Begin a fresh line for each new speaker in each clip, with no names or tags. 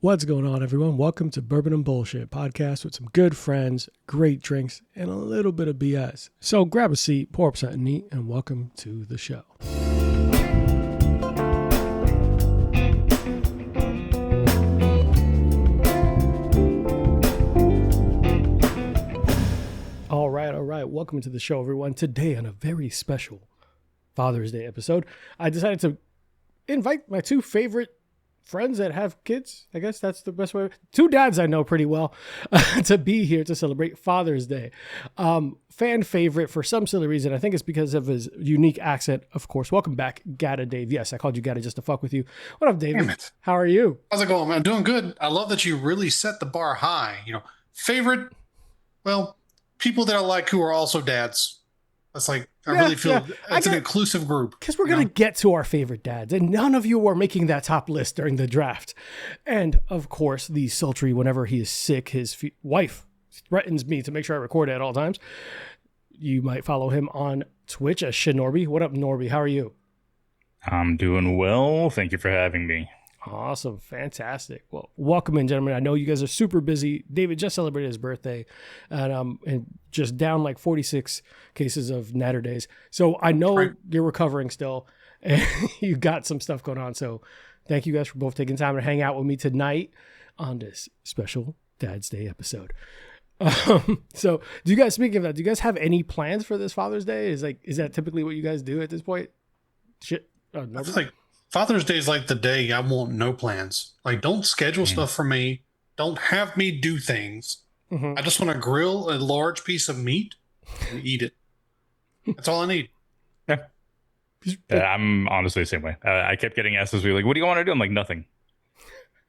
What's going on, everyone? Welcome to Bourbon and Bullshit podcast with some good friends, great drinks, and a little bit of BS. So grab a seat, pour up something neat, and welcome to the show. All right. Welcome to the show, everyone. Today on a very special Father's Day episode, I decided to invite my two favorite friends that have kids. I guess that's the best way. Two dads I know pretty well to be here to celebrate Father's Day. Fan favorite for some silly reason. I think it's because of his unique accent, of course. Welcome back, Gata Dave. Yes, I called you Gata just to fuck with you. What up, David?
Damn it.
How are you?
How's it going, man? Doing good. I love that you really set the bar high. Favorite, well, people that I like who are also dads. That's like, I really feel it's an inclusive group.
Because we're going to get to our favorite dads, and none of you are making that top list during the draft. And, of course, the sultry, whenever he is sick, his wife threatens me to make sure I record at all times. You might follow him on Twitch as Shinorbi. What up, Norby? How are you?
I'm doing well. Thank you for having me.
Awesome. Fantastic. Well, welcome in, gentlemen. I know you guys are super busy. David just celebrated his birthday and just down like 46 cases of natter days. So I know you're recovering still and you got some stuff going on. So thank you guys for both taking time to hang out with me tonight on this special Dad's Day episode. So do you guys, speaking of that, do you guys have any plans for this Father's Day? Is that typically what you guys do at this point? Shit.
I feel like Father's Day is like the day I want no plans. Like, don't schedule stuff for me. Don't have me do things. I just want to grill a large piece of meat and eat it. That's all I need.
Yeah. I'm honestly the same way. I kept getting asked this week, like, what do you want to do? I'm like, nothing.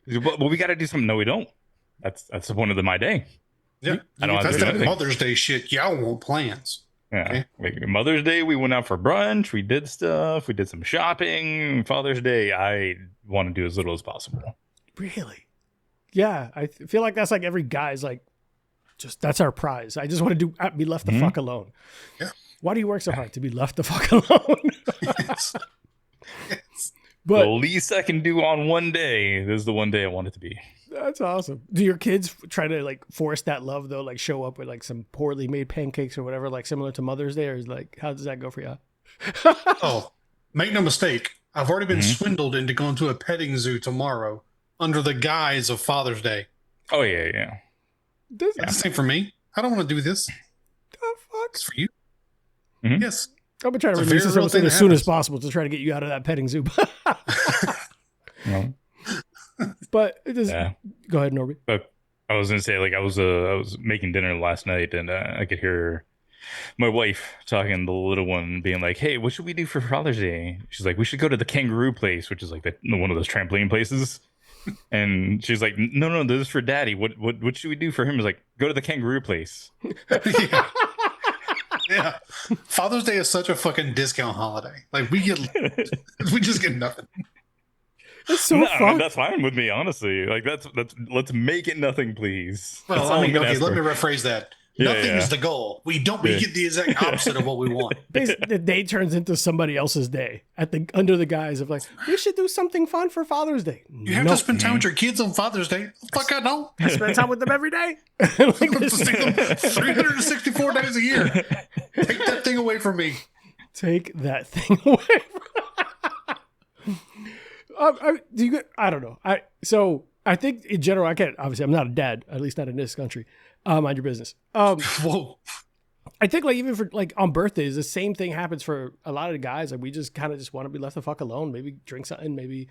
Well, we got to do something. No, we don't. That's the point of my day.
Yeah. That's that Mother's Day shit. Y'all want plans.
Yeah. Okay. Like Mother's Day, we went out for brunch. We did stuff. We did some shopping. Father's Day, I want to do as little as possible.
Really? Yeah. I feel like that's like every guy's like, that's our prize. I just want to be left the fuck alone.
Yeah.
Why do you work so hard to be left the fuck alone?
Yes.
But
the least I can do on one day, this is the one day I want it to be.
That's awesome. Do your kids try to like force that love though? Like show up with like some poorly made pancakes or whatever, like similar to Mother's Day, or is like, how does that go for you?
Oh, make no mistake. I've already been swindled into going to a petting zoo tomorrow under the guise of Father's Day.
Oh yeah.
That's the same for me. I don't want to do this.
The fuck?
It's for you. Yes.
I'll be trying to release this episode as soon as possible to try to get you out of that petting zoo.
No.
But it is.
Yeah.
Go ahead, Norby.
But I was gonna say, like, I was making dinner last night, and I could hear my wife talking to the little one, being like, "Hey, what should we do for Father's Day?" She's like, "We should go to the kangaroo place, which is like one of those trampoline places." And she's like, "No, this is for Daddy. What should we do for him?" Is like, "Go to the kangaroo place."
Yeah. Father's Day is such a fucking discount holiday. Like we just get nothing.
It's so fun.
That's fine with me, honestly. Like let's make it nothing, please.
Well, let me rephrase that. Nothing is the goal. We get the exact opposite of what we want.
The day turns into somebody else's day under the guise of like, we should do something fun for Father's Day.
You have to spend time with your kids on Father's Day. Fuck, I know.
I spend time with them every day.
Like, 364 days a year. Take that thing away from me.
Take that thing away. I don't know. So I think in general, obviously I'm not a dad, at least not in this country. Mind your business.
Whoa.
I think like even for like on birthdays, the same thing happens for a lot of the guys. Like we just kind of just want to be left the fuck alone. Maybe drink something, maybe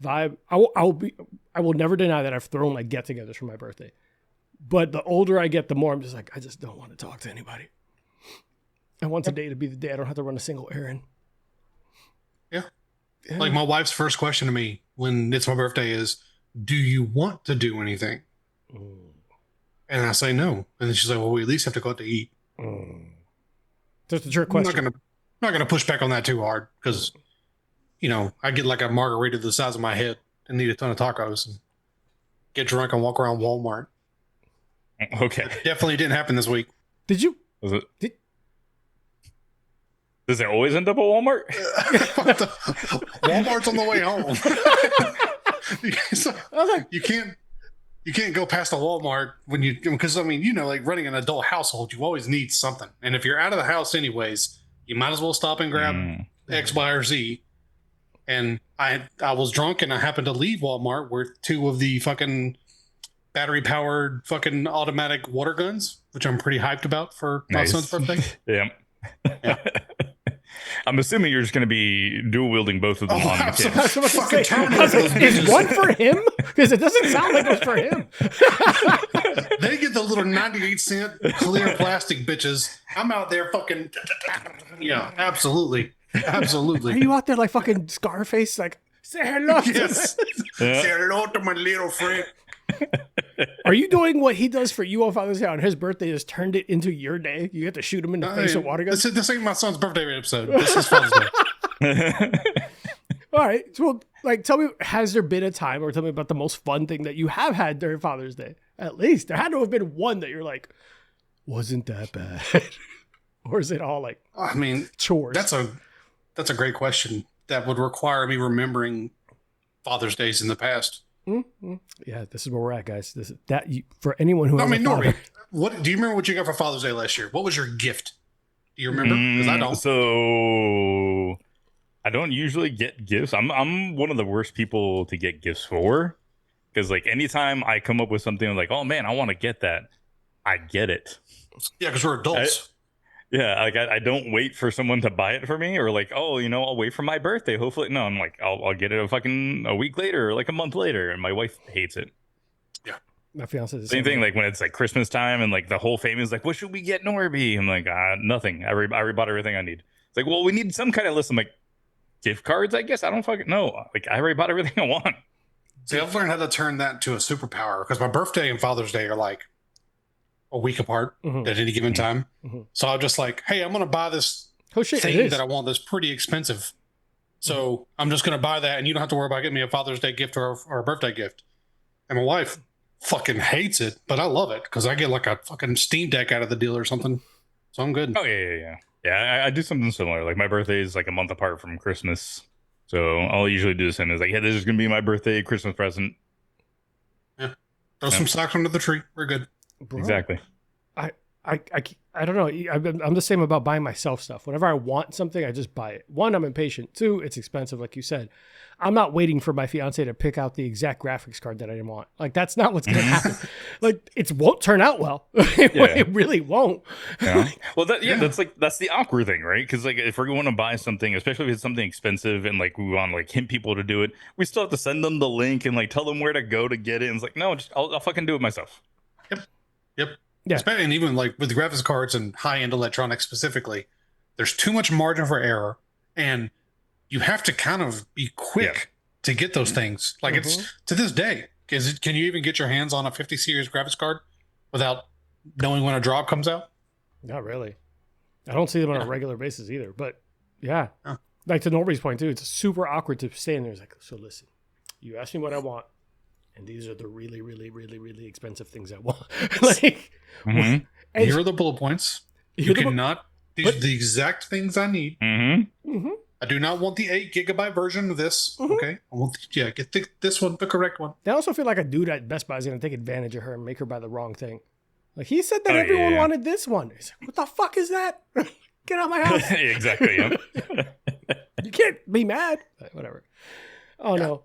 vibe. I will never deny that I've thrown like get-togethers for my birthday. But the older I get, the more I'm just like, I just don't want to talk to anybody. I want today to be the day I don't have to run a single errand.
Yeah. Like my wife's first question to me when it's my birthday is, do you want to do anything? And I say no. And then she's like, well, we at least have to go out to eat.
Just a trick question.
I'm not gonna push back on that too hard because, I get like a margarita the size of my head and eat a ton of tacos and get drunk and walk around Walmart.
Okay.
It definitely didn't happen this week.
Did you?
Does it always end up at Walmart?
Walmart's on the way home. So, you can't you can't go past a Walmart when you, because I mean, like running an adult household, you always need something. And if you're out of the house anyways, you might as well stop and grab X, Y, or Z. And I was drunk and I happened to leave Walmart with 2 of the fucking battery powered fucking automatic water guns, which I'm pretty hyped about for my son's birthday.
Yeah. I'm assuming you're just going to be dual wielding both of them on the kid.
Is one for him? Because it doesn't sound like it's for him.
They get the little 98-cent clear plastic bitches. I'm out there fucking. Yeah, absolutely. Absolutely.
Are you out there like fucking Scarface? Like, say hello.
Yes. Say hello to my little friend.
Are you doing what he does for you on Father's Day on his birthday? Just turned it into your day. You get to shoot him in the face with water guns.
This ain't my son's birthday episode. This is Father's Day.
All right. So, like, tell me, has there been a time, or tell me about the most fun thing that you have had during Father's Day? At least there had to have been one that you're like, wasn't that bad, or is it all like?
I mean,
chores.
That's a great question. That would require me remembering Father's Days in the past.
Mm-hmm. Yeah, this is where we're at, guys. For anyone who has a father.
What do you remember? What you got for Father's Day last year? What was your gift? Do you remember? Because I don't.
So I don't usually get gifts. I'm one of the worst people to get gifts for, because like anytime I come up with something like, oh man, I want to get that, I get it.
Yeah, because we're adults.
I don't wait for someone to buy it for me, or like, oh, I'll wait for my birthday. Hopefully, no, I'm like, I'll get it a week later, or like a month later, and my wife hates it.
Yeah,
my fiance is the
same thing. Like when it's like Christmas time, and like the whole family is like, what should we get Norby? I'm like, nothing. I already bought everything I need. It's like, well, we need some kind of list. I'm like, gift cards, I guess. I don't fucking know. Like I already bought everything I want.
See, I've learned how to turn that into a superpower, because my birthday and Father's Day are like a week apart at any given time. So I'm just like, hey, I'm going to buy this thing that I want that's pretty expensive. So I'm just going to buy that, and you don't have to worry about getting me a Father's Day gift or a birthday gift. And my wife fucking hates it, but I love it because I get like a fucking Steam Deck out of the deal or something. So I'm good.
Oh, yeah. Yeah, I do something similar. Like my birthday is like a month apart from Christmas. So I'll usually do the same. It's like, yeah, this is going to be my birthday Christmas present.
Yeah. Throw some socks under the tree. We're good.
Bro,
exactly.
I don't know. I'm the same about buying myself stuff. Whenever I want something, I just buy it. 1, I'm impatient. 2, it's expensive, like you said. I'm not waiting for my fiance to pick out the exact graphics card that I want. Like that's not what's going to happen. Like it won't turn out well. It really won't.
Yeah. Well, that's the awkward thing, right? Because like if we're going to buy something, especially if it's something expensive, and like we want to like hint people to do it, we still have to send them the link and like tell them where to go to get it. And it's like, no, I'll fucking do it myself.
Yep. Yeah. And even like with the graphics cards and high-end electronics specifically, there's too much margin for error, and you have to kind of be quick to get those things. Like it's to this day, can you even get your hands on a 50 series graphics card without knowing when a drop comes out?
Not really. I don't see them on a regular basis either, but like to Norby's point too, it's super awkward to stand there. It's like, so listen, you asked me what I want, and these are the really, really, really, really expensive things I want. Like,
and here are the bullet points. These are the exact things I need. I do not want the 8 gigabyte version of this. Okay, I want get this one, the correct one.
I also feel like a dude at Best Buy is going to take advantage of her and make her buy the wrong thing. Like he said that everyone wanted this one. He's like, what the fuck is that? Get out of my house.
Exactly.
You can't be mad. Whatever. Oh no.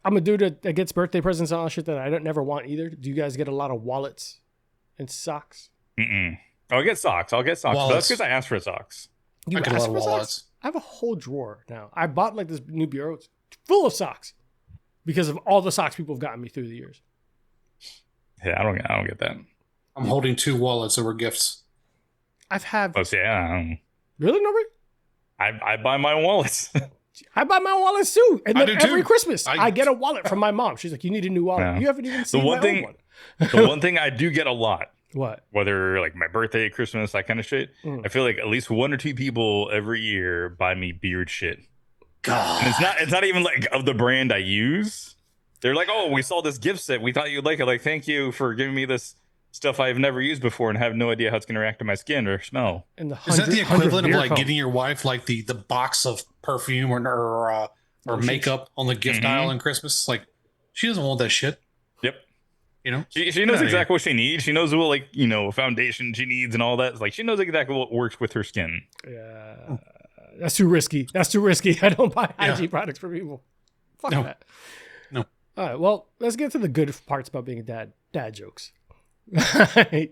I'm a dude that gets birthday presents and all that shit that I never want either. Do you guys get a lot of wallets and socks?
I'll get socks. But that's because I asked for socks.
You asked for socks? I have a whole drawer now. I bought like this new bureau. It's full of socks because of all the socks people have gotten me through the years.
Yeah, I don't get that.
I'm holding 2 wallets that were gifts.
Really, Norbert?
I buy my wallets.
I buy my wallets too. And then every Christmas, I get a wallet from my mom. She's like, you need a new wallet. Yeah. You haven't even seen my old one.
The one thing I do get a lot.
What?
Whether like my birthday, Christmas, that kind of shit. I feel like at least 1 or 2 people every year buy me beard shit.
God.
And it's not even like of the brand I use. They're like, oh, we saw this gift set. We thought you'd like it. Like, thank you for giving me this stuff I've never used before and have no idea how it's going to react to my skin or smell.
And
is that the equivalent of like getting your wife like the box of perfume or makeup on the gift aisle in Christmas? Like, she doesn't want that shit.
Yep.
You know,
She knows exactly what she needs. She knows what, like, foundation she needs and all that. Like, she knows exactly what works with her skin.
Yeah, that's too risky. That's too risky. I don't buy hygiene products for people. Fuck that.
No.
All right. Well, let's get to the good parts about being a dad. Dad jokes. I'm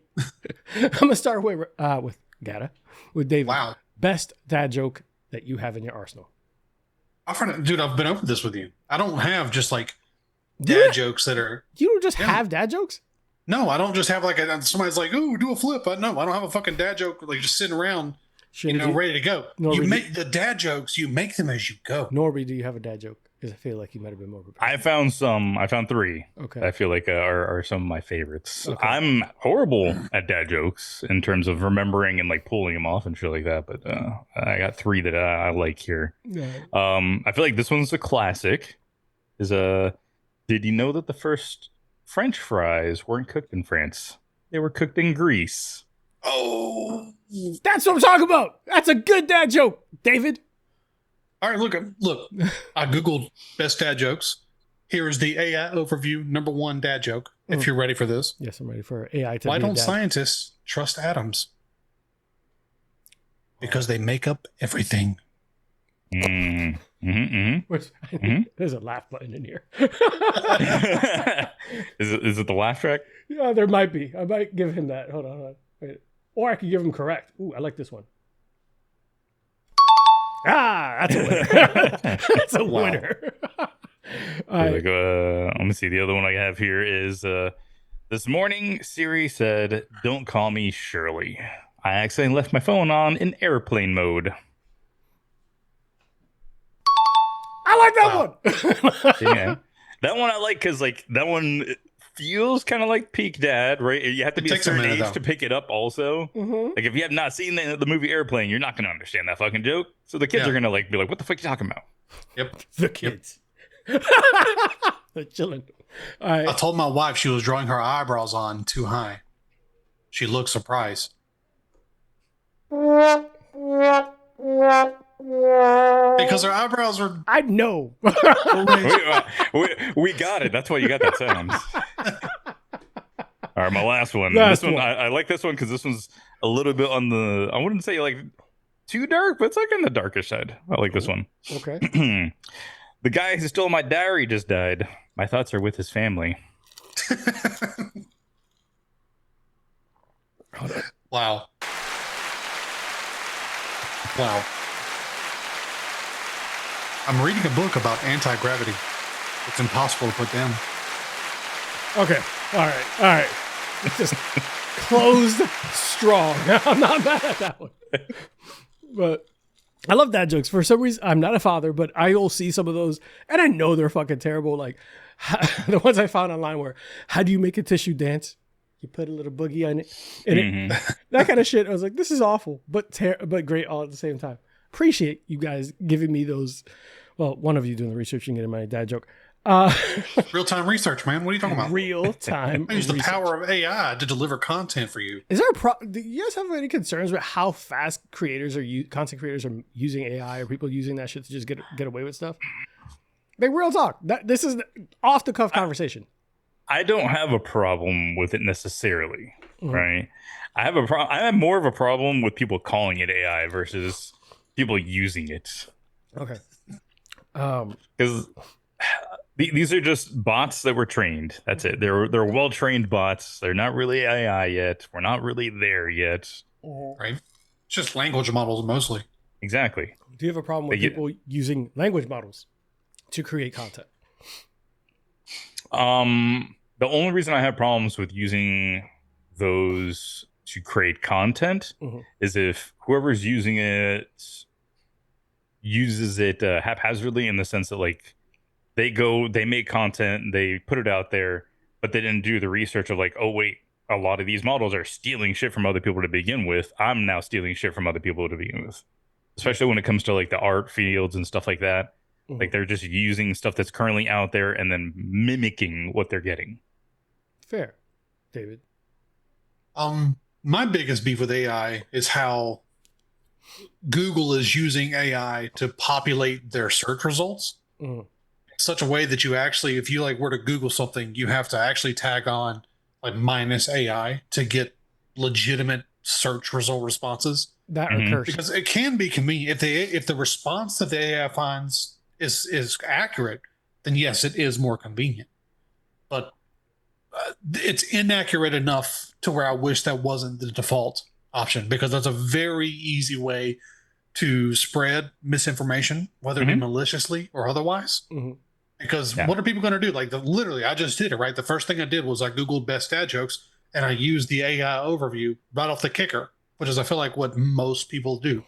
gonna start with David.
Wow.
Best dad joke that you have in your arsenal.
Dude, I've been over this with you. I don't have just like dad jokes that are.
You don't just have dad jokes?
No, I don't just have like somebody's like, "Ooh, do a flip." No, I don't have a fucking dad joke like just sitting around, ready to go. You make the dad jokes. You make them as you go.
Norby, do you have a dad joke? Because I feel like you might have been more prepared.
I found some. I found 3.
Okay.
I feel like are some of my favorites.
Okay.
I'm horrible at dad jokes in terms of remembering and like pulling them off and shit like that. But I got 3 that I like here.
Yeah.
I feel like this one's a classic. Did you know that the first French fries weren't cooked in France? They were cooked in Greece.
Oh,
that's what I'm talking about. That's a good dad joke, David.
All right, look. I googled best dad jokes. Here is the AI overview number 1 dad joke. If you're ready for this.
Yes, I'm ready for AI to.
Why don't scientists trust atoms? Because they make up everything.
There's a laugh button in here.
Is it the laugh track?
Yeah, there might be. I might give him that. Hold on. Wait. Or I could give him correct. Ooh, I like this one. That's a winner. That's a winner.
Let me see. The other one I have here is this morning Siri said, "Don't call me Shirley. I accidentally left my phone on in airplane mode."
I like that one.
Yeah. That one I like because like that one feels kind of like peak dad, right? You have to be a certain age to pick it up also.
Mm-hmm.
Like if you have not seen the movie Airplane, you're not going to understand that fucking joke. So the kids are going to like be like, "What the fuck are you talking about?"
Yep.
The kids. They're chilling.
I told my wife she was drawing her eyebrows on too high. She looked surprised. Because her eyebrows are.
I know.
we got it. That's why you got that sound. All right, my last one. This one I like this one because this one's a little bit on the. I wouldn't say like too dark, but it's like on the darkish side. I like this one.
Okay.
The guy who stole my diary just died. My thoughts are with his family.
Wow. I'm reading a book about anti-gravity. It's impossible to put down.
Okay. All right. It's just closed strong. I'm not mad at that one. But I love dad jokes. For some reason, I'm not a father, but I will see some of those, and I know they're fucking terrible. Like the ones I found online were, how do you make a tissue dance? You put a little boogie on it. And that kind of shit. I was like, this is awful, but great all at the same time. Appreciate you guys giving me those. Well, one of you doing the research and getting my dad joke.
Real-time research, man. What are you talking about?
Real-time
I use the power of AI to deliver content for you.
Is there do you guys have any concerns with how fast content creators are using AI, or people using that shit to just get away with stuff? Like, real talk. This is off the cuff conversation.
I don't have a problem with it necessarily, right? I have more of a problem with people calling it AI versus people using it.
Okay.
Because these are just bots that were trained. That's it. They're well-trained bots. They're not really AI yet. We're not really there yet.
Right? It's just language models mostly.
Exactly.
Do you have a problem with people using language models to create content?
The only reason I have problems with using those to create content is if whoever's using it uses it haphazardly, in the sense that like they make content, they put it out there, but they didn't do the research of like, oh wait, a lot of these models are stealing shit from other people to begin with. I'm now stealing shit from other people to begin with, especially when it comes to like the art fields and stuff like that. Like they're just using stuff that's currently out there and then mimicking what they're getting.
Fair. David?
My biggest beef with AI is how Google is using AI to populate their search results. such a way that you actually, if you like were to Google something, you have to actually tag on like minus AI to get legitimate search result responses.
That or curse.
Because it can be convenient if the response that the AI finds is accurate, then yes, it is more convenient. But it's inaccurate enough to where I wish that wasn't the default option, because that's a very easy way to spread misinformation, whether it be maliciously or otherwise. Because what are people going to do? Like, literally, I just did it, right? The first thing I did was I Googled best dad jokes, and I used the AI overview right off the kicker, which is, I feel like, what most people do.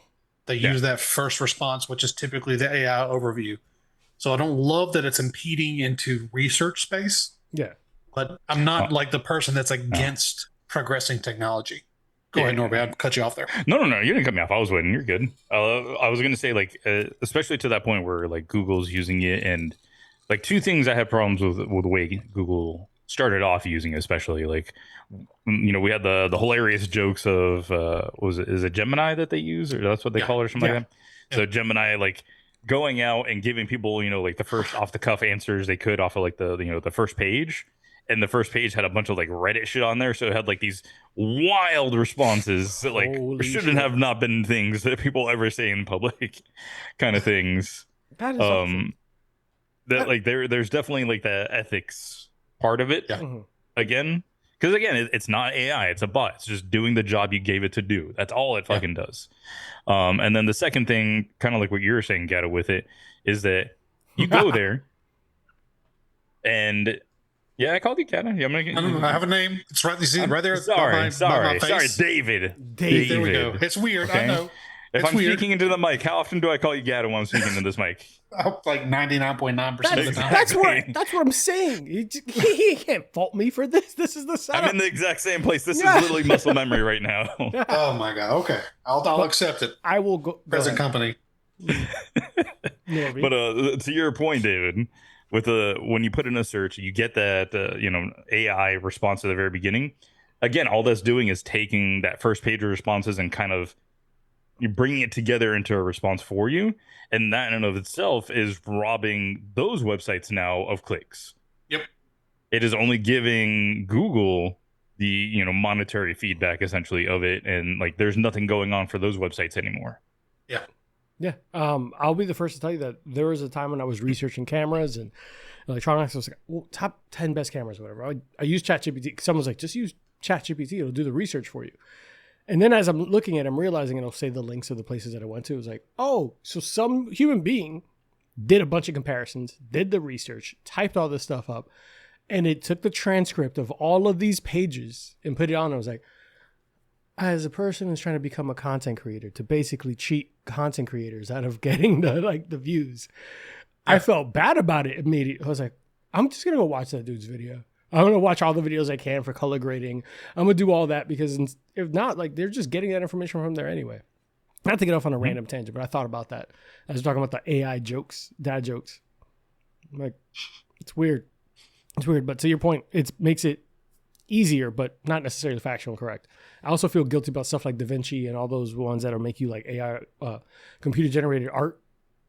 They use that first response, which is typically the AI overview. So I don't love that it's impeding into research space.
Yeah.
But I'm not like the person that's against progressing technology. Go ahead, Norby. I'd cut you off there.
No. You didn't cut me off. I was waiting. You're good. I was going to say, like, especially to that point where like Google's using it, and like two things I had problems with the way Google started off using it, especially like, you know, we had the hilarious jokes of is it Gemini that they use, or that's what they call it, or something like that. So Gemini, like, going out and giving people, you know, like the first off the cuff answers they could off of like the first page. And the first page had a bunch of like Reddit shit on there, so it had like these wild responses that like shouldn't have not been things that people ever say in public, kind of things.
That is awesome.
That like there's definitely like the ethics part of it. Again, because again, it's not AI, it's a bot. It's just doing the job you gave it to do. That's all it fucking does. And then the second thing, kind of like what you were saying, Gato, with it, is that you go there and. Yeah, I called you Gato. Yeah,
I have a name. It's right. You see, right there.
Sorry,
by my face.
David.
There we go. It's weird. Okay? I know.
If I'm speaking into the mic, how often do I call you Gato when I'm speaking into this mic?
Like 99.9% of the time.
That's what I'm saying. He can't fault me for this. This is the setup.
I'm in the exact same place. This is literally muscle memory right now.
Oh my god. Okay, I'll accept it.
I will go.
Present company.
But to your point, David. With when you put in a search, you get that AI response at the very beginning. Again, all that's doing is taking that first page of responses and kind of you bringing it together into a response for you, and that in and of itself is robbing those websites now of clicks.
Yep.
It is only giving Google the monetary feedback essentially of it, and like there's nothing going on for those websites anymore.
Yeah.
Yeah. I'll be the first to tell you that there was a time when I was researching cameras and electronics. I was like, well, top 10 best cameras, or whatever. I use ChatGPT. Someone was like, just use ChatGPT. It'll do the research for you. And then as I'm looking at it, I'm realizing it'll say the links of the places that I went to. It was like, oh, so some human being did a bunch of comparisons, did the research, typed all this stuff up, and it took the transcript of all of these pages and put it on. I was like, as a person who's trying to become a content creator, to basically cheat content creators out of getting the views, I felt bad about it immediately. I was like, I'm just gonna go watch that dude's video. I'm gonna watch all the videos I can for color grading. I'm gonna do all that, because if not, like, they're just getting that information from there anyway. Not to get off on a random tangent, but I thought about that. I was talking about the AI jokes, dad jokes. I'm like, it's weird. It's weird, but to your point, it makes it easier, but not necessarily factual correct. I also feel guilty about stuff like DaVinci and all those ones that make you like AI computer generated art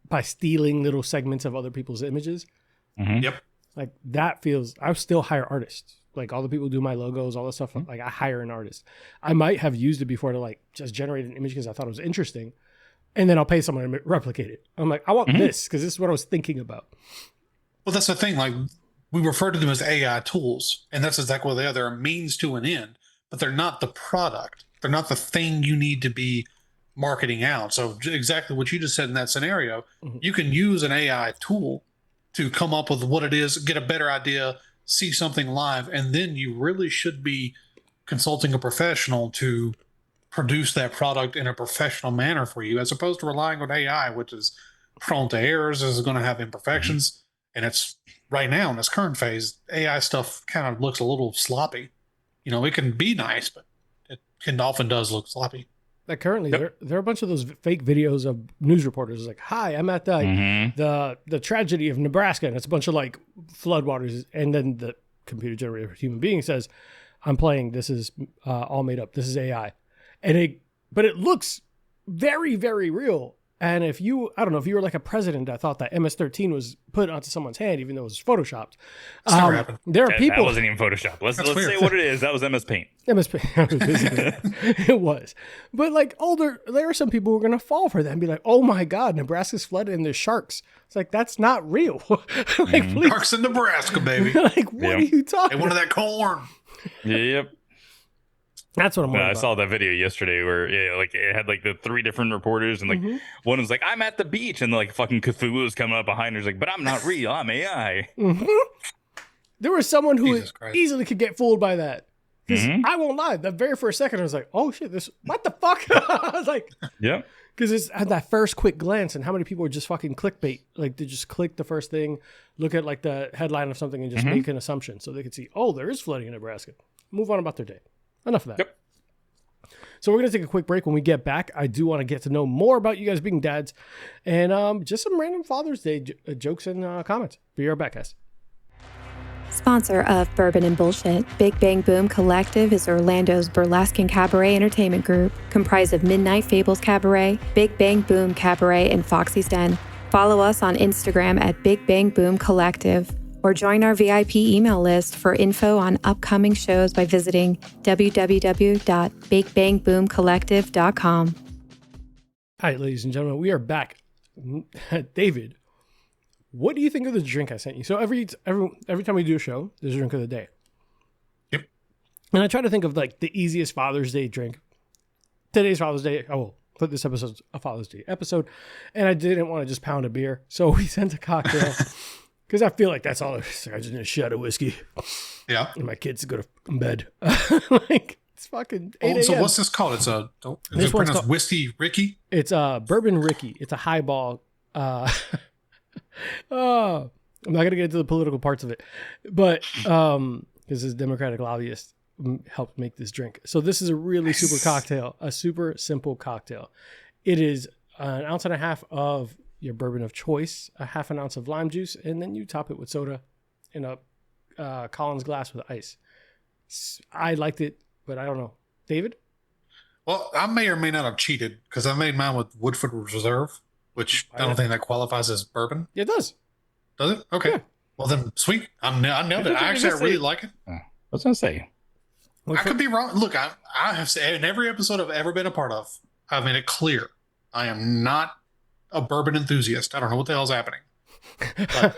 by stealing little segments of other people's images.
Yep.
Like that feels, I still hire artists. Like all the people who do my logos, all that stuff. Like I hire an artist. I might have used it before to like just generate an image because I thought it was interesting. And then I'll pay someone to replicate it. I'm like, I want this because this is what I was thinking about.
Well, that's the thing. Like, we refer to them as AI tools, and that's exactly what they are. They're a means to an end, but they're not the product. They're not the thing you need to be marketing out. So exactly what you just said in that scenario, you can use an AI tool to come up with what it is, get a better idea, see something live, and then you really should be consulting a professional to produce that product in a professional manner for you, as opposed to relying on AI, which is prone to errors, is going to have imperfections. And it's right now in this current phase, AI stuff kind of looks a little sloppy. It can be nice, but it often does look sloppy.
Like currently, there are a bunch of those fake videos of news reporters like, "Hi, I'm at the tragedy of Nebraska," and it's a bunch of like floodwaters, and then the computer generated human being says, "I'm playing. This is all made up. This is AI," but it looks very, very real. And if you, I don't know, if you were like a president that thought that MS-13 was put onto someone's hand, even though it was photoshopped, there are people.
That wasn't even Photoshop. Let's say what it is. That was MS Paint.
MS Paint. It was. But like there are some people who are going to fall for that and be like, oh my God, Nebraska's flooded and there's sharks. It's like, that's not real. Like,
Sharks in Nebraska, baby.
Like, what are you talking about?
They wanted that corn.
Yep.
That's what I'm worried about.
I saw that video yesterday where it had like the 3 different reporters and like one was like, I'm at the beach, and like fucking Cthulhu was coming up behind her. He's like, but I'm not real, I'm AI.
There was someone who easily could get fooled by that. I won't lie, the very first second I was like, oh shit, what the fuck? I was like,
yeah.
Because it's at that first quick glance, and how many people are just fucking clickbait? Like, they just click the first thing, look at like the headline of something, and just make an assumption so they can see, oh, there is flooding in Nebraska. Move on about their day. Enough of that. Yep. So we're going to take a quick break. When we get back, I do want to get to know more about you guys being dads and just some random Father's Day jokes and comments. Be right back, guys.
Sponsor of Bourbon and Bullshit, Big Bang Boom Collective is Orlando's burlesque and cabaret entertainment group, comprised of Midnight Fables Cabaret, Big Bang Boom Cabaret, and Foxy's Den. Follow us on Instagram at Big Bang Boom Collective, or join our VIP email list for info on upcoming shows by visiting www.bigbangboomcollective.com.
All right, ladies and gentlemen, we are back. David, what do you think of the drink I sent you? So every time we do a show, there's a drink of the day.
Yep.
And I try to think of like the easiest Father's Day drink. Today's Father's Day. I will put this episode a Father's Day episode, and I didn't want to just pound a beer, so we sent a cocktail. Because I feel like that's all. I just need a shot of whiskey.
Yeah.
And my kids go to bed. Like, it's fucking 8 a.m.
So what's this called? Is it pronounced Whiskey Ricky?
It's Bourbon Ricky. It's a highball. I'm not going to get into the political parts of it. But because this Democratic lobbyist helped make this drink. So this is a really super cocktail. A super simple cocktail. It is an ounce and a half of your bourbon of choice, a half an ounce of lime juice, and then you top it with soda in a Collins glass with ice. I liked it, but I don't know. David?
Well, I may or may not have cheated because I made mine with Woodford Reserve, which I don't think that qualifies as bourbon.
It does.
Does it? Okay.
Yeah.
Well, then, sweet. I nailed it. I really like it.
I was going to say.
I could be wrong. Look, I have said in every episode I've ever been a part of, I've made it clear I am not a bourbon enthusiast. I don't know what the hell's happening. But,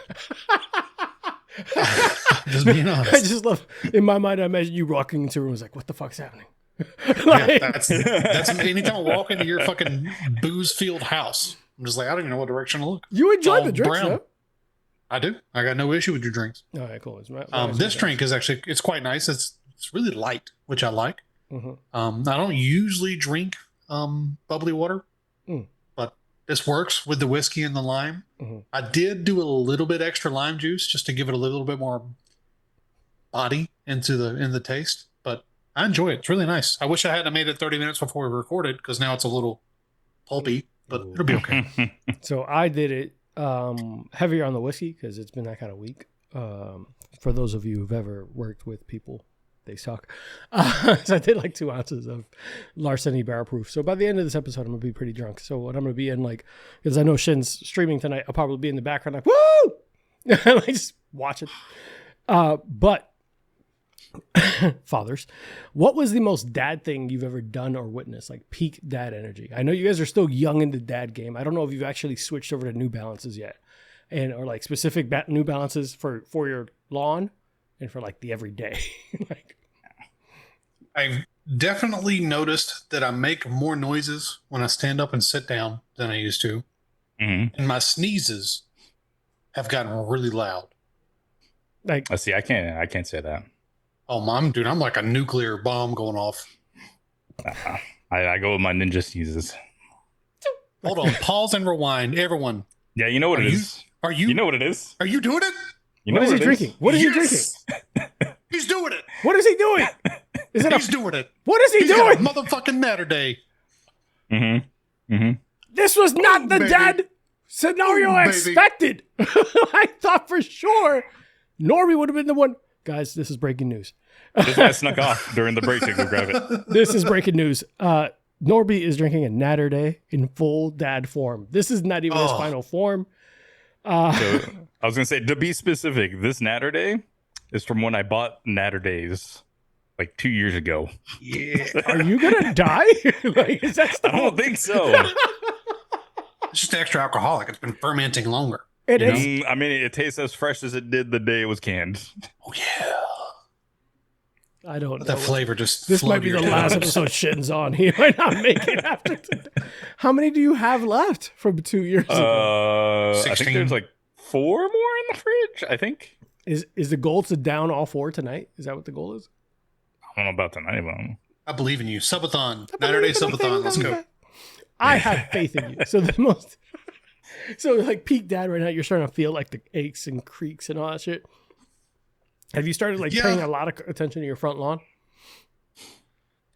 just being honest.
I just love, in my mind, I imagine you walking into a room, like, what the fuck's happening?
Like, yeah, that's anytime I walk into your fucking booze-filled house, I'm just like, I don't even know what direction to look.
You enjoy the drinks, though.
I do. I got no issue with your drinks.
All right, cool.
This drink is actually, it's quite nice. It's really light, which I like. I don't usually drink bubbly water. This works with the whiskey and the lime. I did do a little bit extra lime juice just to give it a little bit more body in the taste, but I enjoy it. It's really nice. I wish I hadn't made it 30 minutes before we recorded because now it's a little pulpy, but it'll be okay.
So I did it heavier on the whiskey because it's been that kind of week. For those of you who've ever worked with people, they suck. So I did like 2 ounces of Larceny Barrel Proof. So by the end of this episode, I'm going to be pretty drunk. So what I'm going to be in, like, because I know Shin's streaming tonight, I'll probably be in the background like, woo! Like, just watch it. But, fathers, what was the most dad thing you've ever done or witnessed? Like peak dad energy. I know you guys are still young in the dad game. I don't know if you've actually switched over to New Balances yet. Or like specific New Balances for your lawn. And for like the everyday. Like,
I've definitely noticed that I make more noises when I stand up and sit down than I used to. And my sneezes have gotten really loud.
Like,
I see. I can't say that.
Oh, mom, dude, I'm like a nuclear bomb going off.
I go with my ninja sneezes.
Hold on, pause and rewind, everyone.
Yeah, you know what it is.
Are you?
You know what it is.
Are you doing it?
You know
what is he drinking? What is he drinking?
He's doing it.
What is he doing?
He's doing it.
What is he doing?
Motherfucking Natterday.
This was not the dad scenario I expected. I thought for sure Normie would have been the one. Guys, this is breaking news.
This guy snuck off during the break to go grab it.
This is breaking news. Norby is drinking a Natter Day in full dad form. This is not even his final form.
So I was gonna say, to be specific, this Natter Day is from when I bought Natter Days like 2 years ago.
Yeah.
Are you gonna die? Like, is that
I don't think so.
It's just extra alcoholic. It's been fermenting longer.
It is.
I mean, it tastes as fresh as it did the day it was canned.
Oh yeah.
I don't know.
That flavor just.
This might be the last episode Shitten's on. He might not make it after today. How many do you have left from 2 years ago?
I think there's like 4 more in the fridge, I think.
Is the goal to down all 4 tonight? Is that what the goal is?
I don't know about tonight, but
I believe in you. Subathon. Saturday Subathon. Let's go.
I have faith in you. So like peak dad right now, you're starting to feel like the aches and creaks and all that shit. Have you started like paying a lot of attention to your front lawn?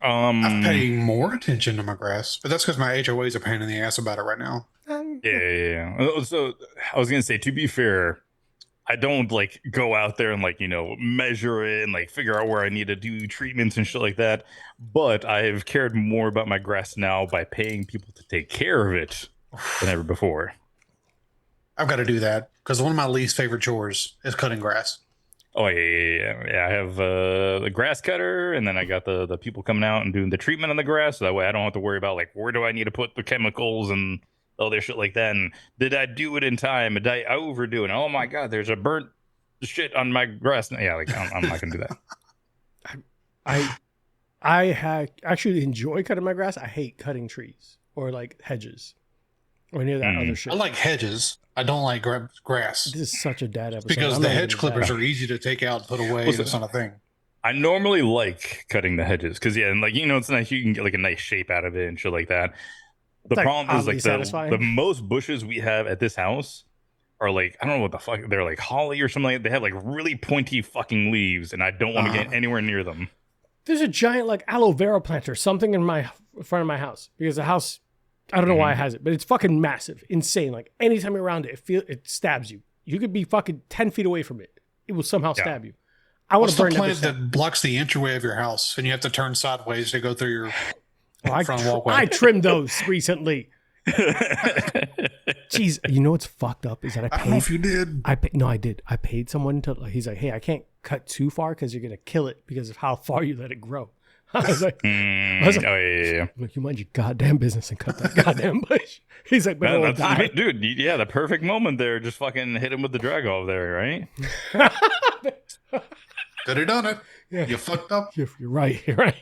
I'm paying more attention to my grass, but that's because my HOAs are pain in the ass about it right now.
Yeah. So I was gonna say, to be fair, I don't like go out there and like, measure it and like figure out where I need to do treatments and shit like that. But I've cared more about my grass now by paying people to take care of it than ever before.
I've got to do that because one of my least favorite chores is cutting grass.
Oh yeah. I have the grass cutter, and then I got the people coming out and doing the treatment on the grass. So that way I don't have to worry about like where do I need to put the chemicals and other shit like that. And did I do it in time? Did I overdo it? Oh my god, there's a burnt shit on my grass. Yeah, like I'm not gonna do that.
I actually enjoy cutting my grass. I hate cutting trees or like hedges or any of that other shit.
I like hedges. I don't like grass.
This is such a dad episode.
Because the hedge clippers are easy to take out and put away. That's not a thing.
I normally like cutting the hedges because and like it's nice. You can get like a nice shape out of it and shit like that. The problem is like the most bushes we have at this house are like, I don't know what the fuck, they're like holly or something like that. They have like really pointy fucking leaves, and I don't want to get anywhere near them.
There's a giant like aloe vera plant or something in front of my house because the house, I don't know why it has it, but it's fucking massive, insane. Like anytime you're around it, it stabs you. You could be fucking 10 feet away from it. It will somehow stab you. I want to burn
the plant that blocks the entryway of your house, and you have to turn sideways to go through your front walkway.
I trimmed those recently. Jeez, you know what's fucked up is that I don't know if you did. No, I did. I paid someone to. He's like, hey, I can't cut too far because you're gonna kill it because of how far you let it grow. I was like,
oh yeah.
Like, you mind your goddamn business and cut that goddamn bush. He's like, but it'll die.
Dude, yeah, the perfect moment there. Just fucking hit him with the drag over there, right?
Could have done it. Yeah. You fucked up.
You're right. You're right.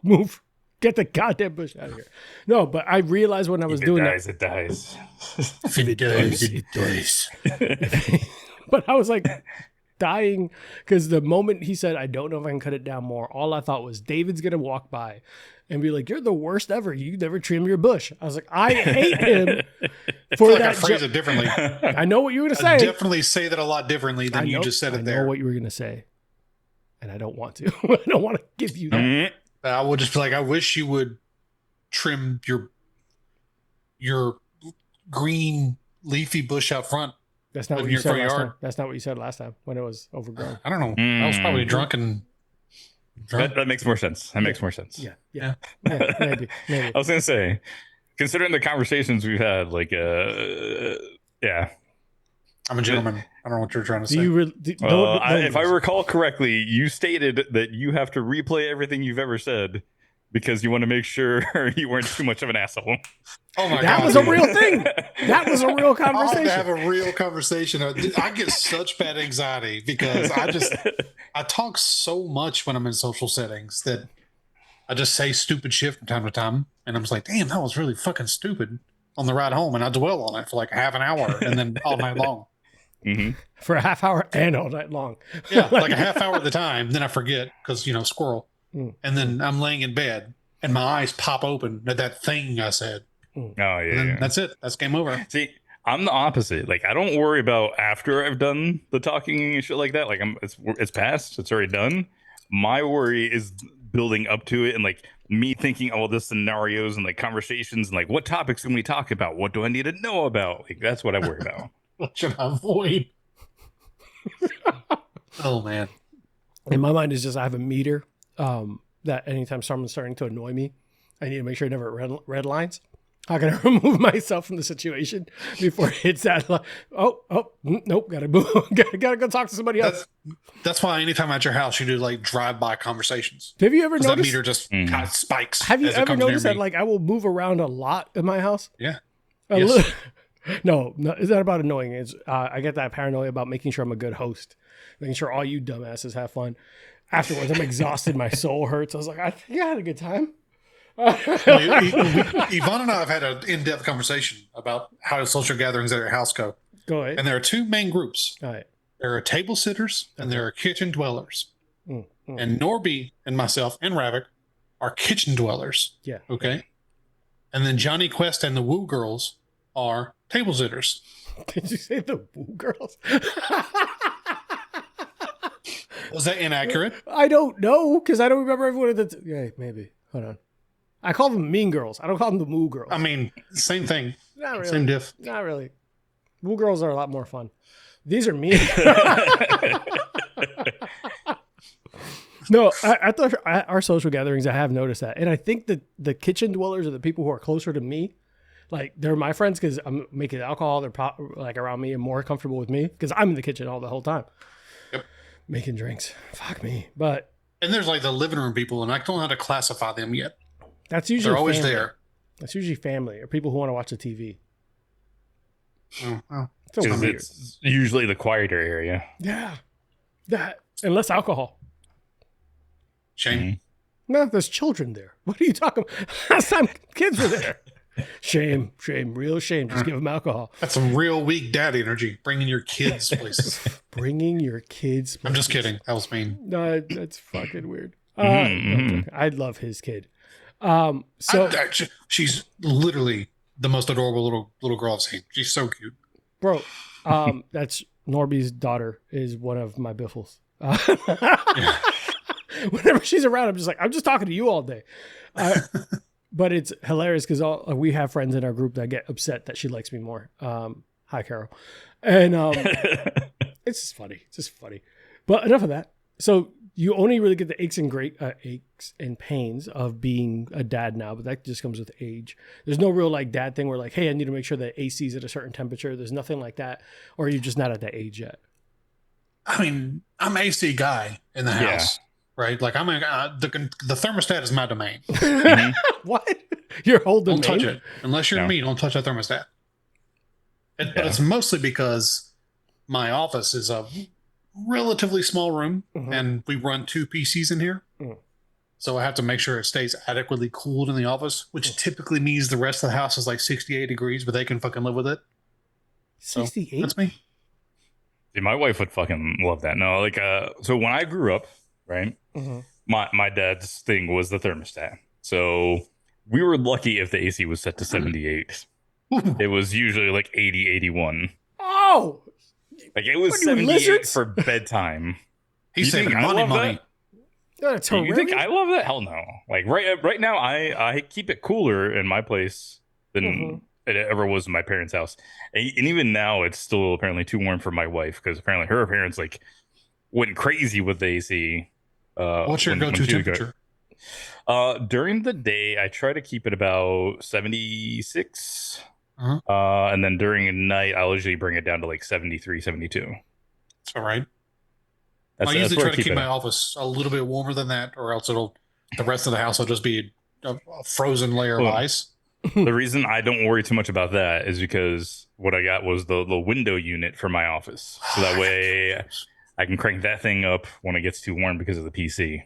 Move. Get the goddamn bush out of here. No, but I realized when I was doing that.
It dies.
If it dies, it dies.
But I was like dying because the moment he said, I don't know if I can cut it down more, all I thought was David's going to walk by and be like, you're the worst ever. You never trim your bush. I was like, I hate him for that.
I phrase it differently.
I know what you were going to say.
I definitely say that a lot differently than you just said it there.
I know what you were going to say. And I don't want to. I don't want to give you that.
I would just be like, I wish you would trim your green leafy bush out front.
That's not what you said last time. That's not what you said last time when it was overgrown.
I don't know. I was probably drunk.
That makes more sense. That makes more sense.
Yeah, maybe.
I was gonna say, considering the conversations we've had, like, yeah.
I'm a gentleman. I don't know what you're trying to say.
If I recall correctly, you stated that you have to replay everything you've ever said because you want to make sure you weren't too much of an asshole.
Oh my God.
That was a real thing. That was a real conversation.
I have a real conversation. I get such bad anxiety because I talk so much when I'm in social settings that I just say stupid shit from time to time. And I'm just like, damn, that was really fucking stupid on the ride home. And I dwell on it for like half an hour and then all night long.
Mm-hmm.
For a half hour and all night long.
Yeah, like a half hour at the time. Then I forget because, squirrel. And then I'm laying in bed and my eyes pop open at that thing I said.
Oh, yeah.
That's it. That's game over.
See, I'm the opposite. Like, I don't worry about after I've done the talking and shit like that. Like, it's past. It's already done. My worry is building up to it and like me thinking all the scenarios and like conversations and like what topics can we talk about? What do I need to know about? Like, that's what I worry about.
What should I avoid? Oh man.
In my mind is just I have a meter that anytime someone's starting to annoy me, I need to make sure I never red lines. How can I remove myself from the situation before it hits that? Nope, gotta move. gotta go talk to somebody else.
That's why anytime at your house you do like drive-by conversations.
Have you ever noticed
that meter just kind of spikes?
Have you ever noticed that like I will move around a lot in my house?
Yeah.
Yes. No, it's not about annoying. It's I get that paranoia about making sure I'm a good host, making sure all you dumbasses have fun. Afterwards, I'm exhausted. My soul hurts. I was like, I think I had a good time.
Yvonne and I have had an in-depth conversation about how social gatherings at our house go.
Go ahead.
And there are two main groups.
All right.
There are table sitters and there are kitchen dwellers. And Norby and myself and Ravik are kitchen dwellers.
Yeah.
Okay. And then Johnny Quest and the Woo Girls are table sitters.
Did you say the Woo Girls?
Was that inaccurate?
I don't know because I don't remember everyone. Yeah, maybe. Hold on. I call them Mean Girls. I don't call them the Moo Girls.
I mean, same thing.
Not really.
Same diff.
Not really. Woo Girls are a lot more fun. These are mean. No, at our social gatherings, I have noticed that. And I think that the kitchen dwellers are the people who are closer to me. Like, they're my friends because I'm making alcohol. They're like around me and more comfortable with me because I'm in the kitchen all the whole time.
Yep.
Making drinks. Fuck me. But.
And there's like the living room people, and I don't know how to classify them yet.
That's usually
they're always
family.
there.
That's usually family or people who want to watch the TV.
Oh.
It's usually the quieter area.
Yeah. That and less alcohol.
Shame.
Mm-hmm.
No, there's children there. What are you talking about? Last time kids were there. Shame, real shame. Just give them alcohol.
That's some real weak dad energy. Bringing your kids places.
Bringing your kids places.
I'm just kidding. That was mean.
No, that's fucking weird. I love his kid.
She's literally the most adorable little girl I've seen. She's so cute.
Bro, that's Norby's daughter is one of my biffles. Whenever she's around, I'm just talking to you all day. But it's hilarious because we have friends in our group that get upset that she likes me more. Hi, Carol. And it's just funny. It's just funny. But enough of that. So you only really get the aches and pains of being a dad now, but that just comes with age. There's no real like dad thing where like, hey, I need to make sure that AC is at a certain temperature. There's nothing like that. Or you're just not at that age yet.
I mean, I'm AC guy in the house. Right, like I'm the thermostat is my domain.
What? Your whole domain?
Don't touch it unless you're me. Don't touch that thermostat. But it's mostly because my office is a relatively small room, and we run 2 PCs in here, so I have to make sure it stays adequately cooled in the office, which typically means the rest of the house is like 68 degrees, but they can fucking live with it.
68.
So that's me.
See, my wife would fucking love that. No, like, so when I grew up, right, my dad's thing was the thermostat. So we were lucky if the AC was set to 78. It was usually like 80, 81.
Oh!
Like, it was 78 for bedtime.
He's saving money.
That's
you think I love that? Hell no. Like, right now, I keep it cooler in my place than it ever was in my parents' house. And even now, it's still apparently too warm for my wife because apparently her parents, like, went crazy with the AC.
What's your go-to temperature?
During the day, I try to keep it about 76. And then during the night, I'll usually bring it down to like 73, 72.
That's all right. I usually try to keep my office a little bit warmer than that, or else the rest of the house will just be a frozen layer of ice.
The reason I don't worry too much about that is because what I got was the window unit for my office. So that way I can crank that thing up when it gets too warm because of the PC.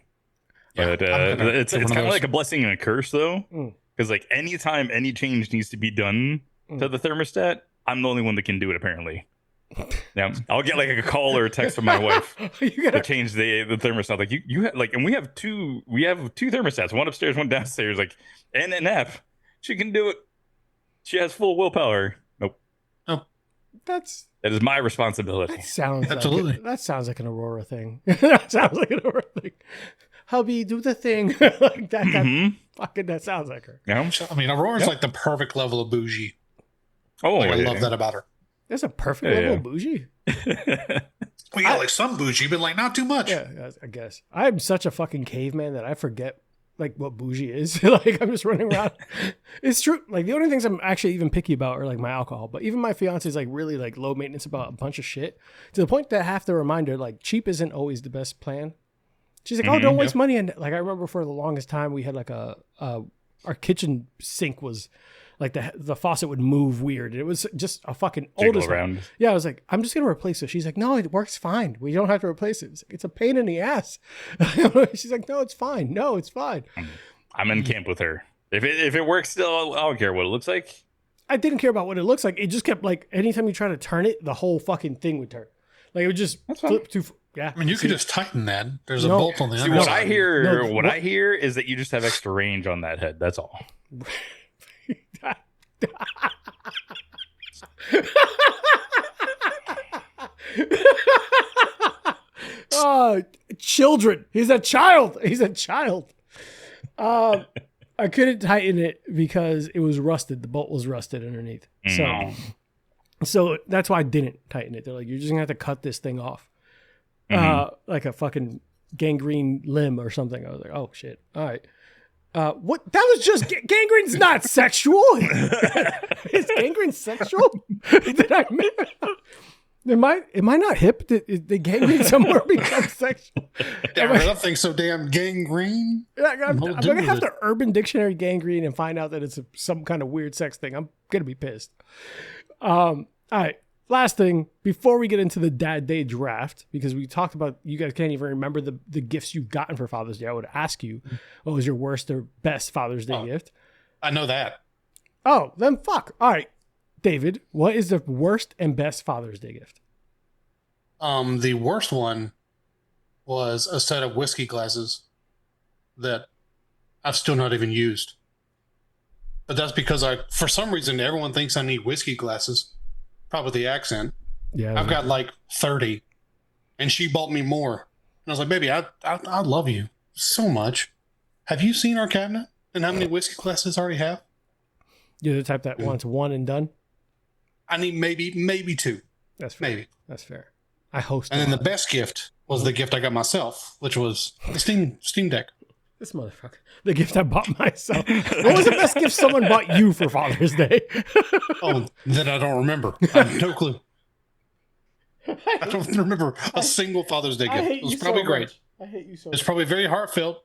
Yeah,
but it's kind of like a blessing and a curse, though. Because like anytime any change needs to be done to the thermostat, I'm the only one that can do it, apparently. Yeah, I'll get like a call or a text from my wife to change the thermostat. Like you have, like, and we have two thermostats, one upstairs, one downstairs. Like, and an app, she can do it. She has full willpower. Nope.
Oh,
that
is my responsibility.
That sounds
absolutely.
That sounds like an Aurora thing. That sounds like an Aurora thing. Hubby, do the thing. Like that. Fucking, that sounds like her.
Yeah.
I mean, Aurora's like the perfect level of bougie.
Oh,
like, I love that about her.
There's a perfect level of bougie.
Well, yeah, like some bougie, but like not too much.
Yeah, I guess. I'm such a fucking caveman that I forget. like what bougie is. Like I'm just running around. It's true. Like the only things I'm actually even picky about are like my alcohol. But even my fiance is like really like low maintenance about a bunch of shit to the point that I have to remind her like cheap isn't always the best plan. She's like, oh, don't waste money. And like I remember for the longest time we had like our kitchen sink was like the faucet would move weird. It was just a fucking oldest one. Yeah, I was like, I'm just gonna replace it. She's like, no, it works fine. We don't have to replace it. It's a pain in the ass. She's like, no, it's fine. No, it's fine.
I'm in camp with her. If it works still, I don't care what it looks like.
I didn't care about what it looks like. It just kept like anytime you try to turn it, the whole fucking thing would turn. Like it would just flip too. Yeah,
I mean, you could just tighten that. There's a bolt on the
See,
other
what
side.
I hear is that you just have extra range on that head. That's all.
Oh, children. He's a child. I couldn't tighten it because it was rusted. The bolt was rusted underneath. So that's why I didn't tighten it. They're like, you're just gonna have to cut this thing off. Like a fucking gangrene limb or something. I was like, oh shit. All right. What? That was just gangrene's not sexual. Is gangrene sexual? Am I not hip? Did gangrene somewhere become sexual?
Damn, I don't think so. Damn gangrene.
I'm gonna have to Urban Dictionary gangrene and find out that it's some kind of weird sex thing. I'm gonna be pissed. All right. Last thing before we get into the Dad Day draft, because we talked about you guys can't even remember the gifts you've gotten for Father's Day. I would ask you, what was your worst or best Father's Day gift?
I know that.
Oh, then fuck. All right, David, what is the worst and best Father's Day gift?
The worst one was a set of whiskey glasses that I've still not even used. But that's because for some reason, everyone thinks I need whiskey glasses. Probably the accent. Yeah, I've got like 30, and she bought me more. And I was like, baby, I love you so much. Have you seen our cabinet and how many whiskey glasses I already have?
You're the type that wants one and done?
I need maybe two.
That's fair.
Maybe.
That's fair. I host.
And then the best gift was the gift I got myself, which was the Steam Deck.
This motherfucker. The gift I bought myself. What was the best gift someone bought you for Father's Day?
Oh, that I don't remember. I have no clue. I don't remember a single Father's Day gift. It was probably great.
I hate you so
much. It's probably very heartfelt.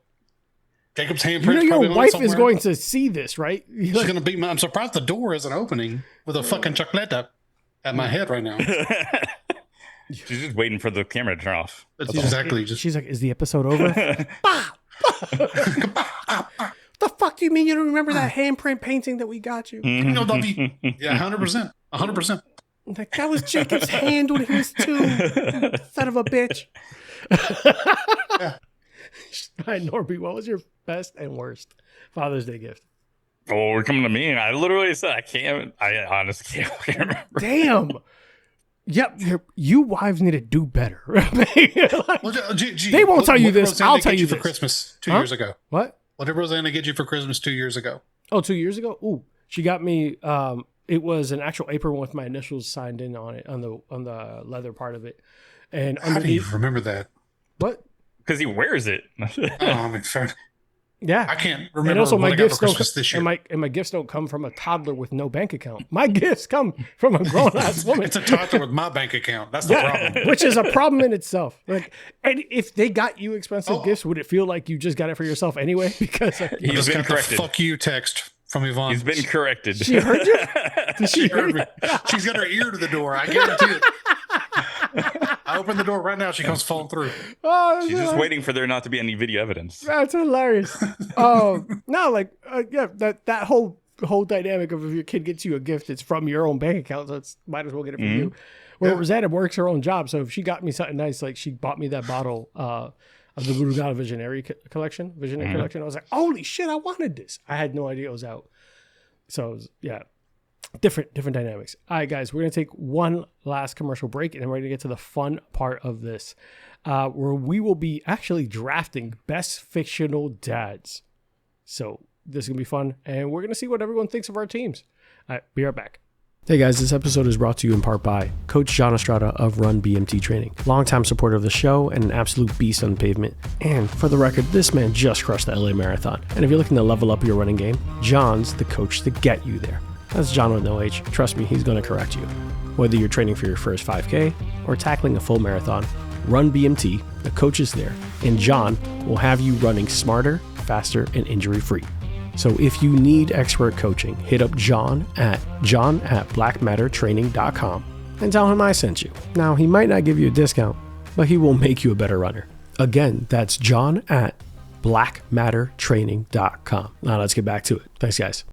Jacob's handprint.
You know your wife is going to see this, right?
She's going to beat me. I'm surprised the door isn't opening with a fucking chocolate at my head right now.
She's just waiting for the camera to turn off.
That's exactly.
She's like, is the episode over? The fuck do you mean you don't remember that handprint painting that we got you?
No, yeah, 100%. 100%.
Like, that was Jacob's hand when he was 2. Son of a bitch. Yeah. Hi, Norby, what was your best and worst Father's Day gift?
Oh, we're coming to me. I literally said I honestly can't remember.
Damn. Yep, you wives need to do better. They won't tell you this. I'll tell you
for Christmas 2 years ago.
What?
What did Rosanna get you for Christmas 2 years ago?
Oh, 2 years ago? Ooh, she got me. It was an actual apron with my initials signed in on it on the leather part of it. And
how do you remember that?
What?
Because he wears it.
I mean, fair.
Yeah,
I can't remember.
And also, my gifts don't.
This year.
And my gifts don't come from a toddler with no bank account. My gifts come from a grown ass woman.
It's a toddler with my bank account. That's the problem.
Which is a problem in itself. Like, and if they got you expensive gifts, would it feel like you just got it for yourself anyway? Because
he's been corrected.
Fuck you text from Yvonne.
He's been corrected.
She heard you.
She heard me. She's got her ear to the door. I guarantee it. I open the door right now. She comes falling through.
Oh,
she's just waiting for there not to be any video evidence.
That's hilarious. No, like that whole dynamic of if your kid gets you a gift, it's from your own bank account, so it's might as well get it from you. Where Rosanna works her own job, so if she got me something nice, like she bought me that bottle of the Bourbon Visionary collection, I was like, holy shit, I wanted this. I had no idea it was out. So it was, yeah. Different dynamics. All right, guys, we're going to take one last commercial break, and then we're going to get to the fun part of this, where we will be actually drafting best fictional dads. So this is going to be fun, and we're going to see what everyone thinks of our teams. All right, be right back. Hey guys, this episode is brought to you in part by Coach John Estrada of Run BMT Training, longtime supporter of the show and an absolute beast on the pavement. And for the record, this man just crushed the LA Marathon. And if you're looking to level up your running game, John's the coach to get you there. That's John with no H. Trust me, he's going to correct you. Whether you're training for your first 5K or tackling a full marathon, Run BMT, the coach is there, and John will have you running smarter, faster, and injury-free. So if you need expert coaching, hit up John at blackmattertraining.com and tell him I sent you. Now, he might not give you a discount, but he will make you a better runner. Again, that's John at blackmattertraining.com. Now let's get back to it. Thanks, guys.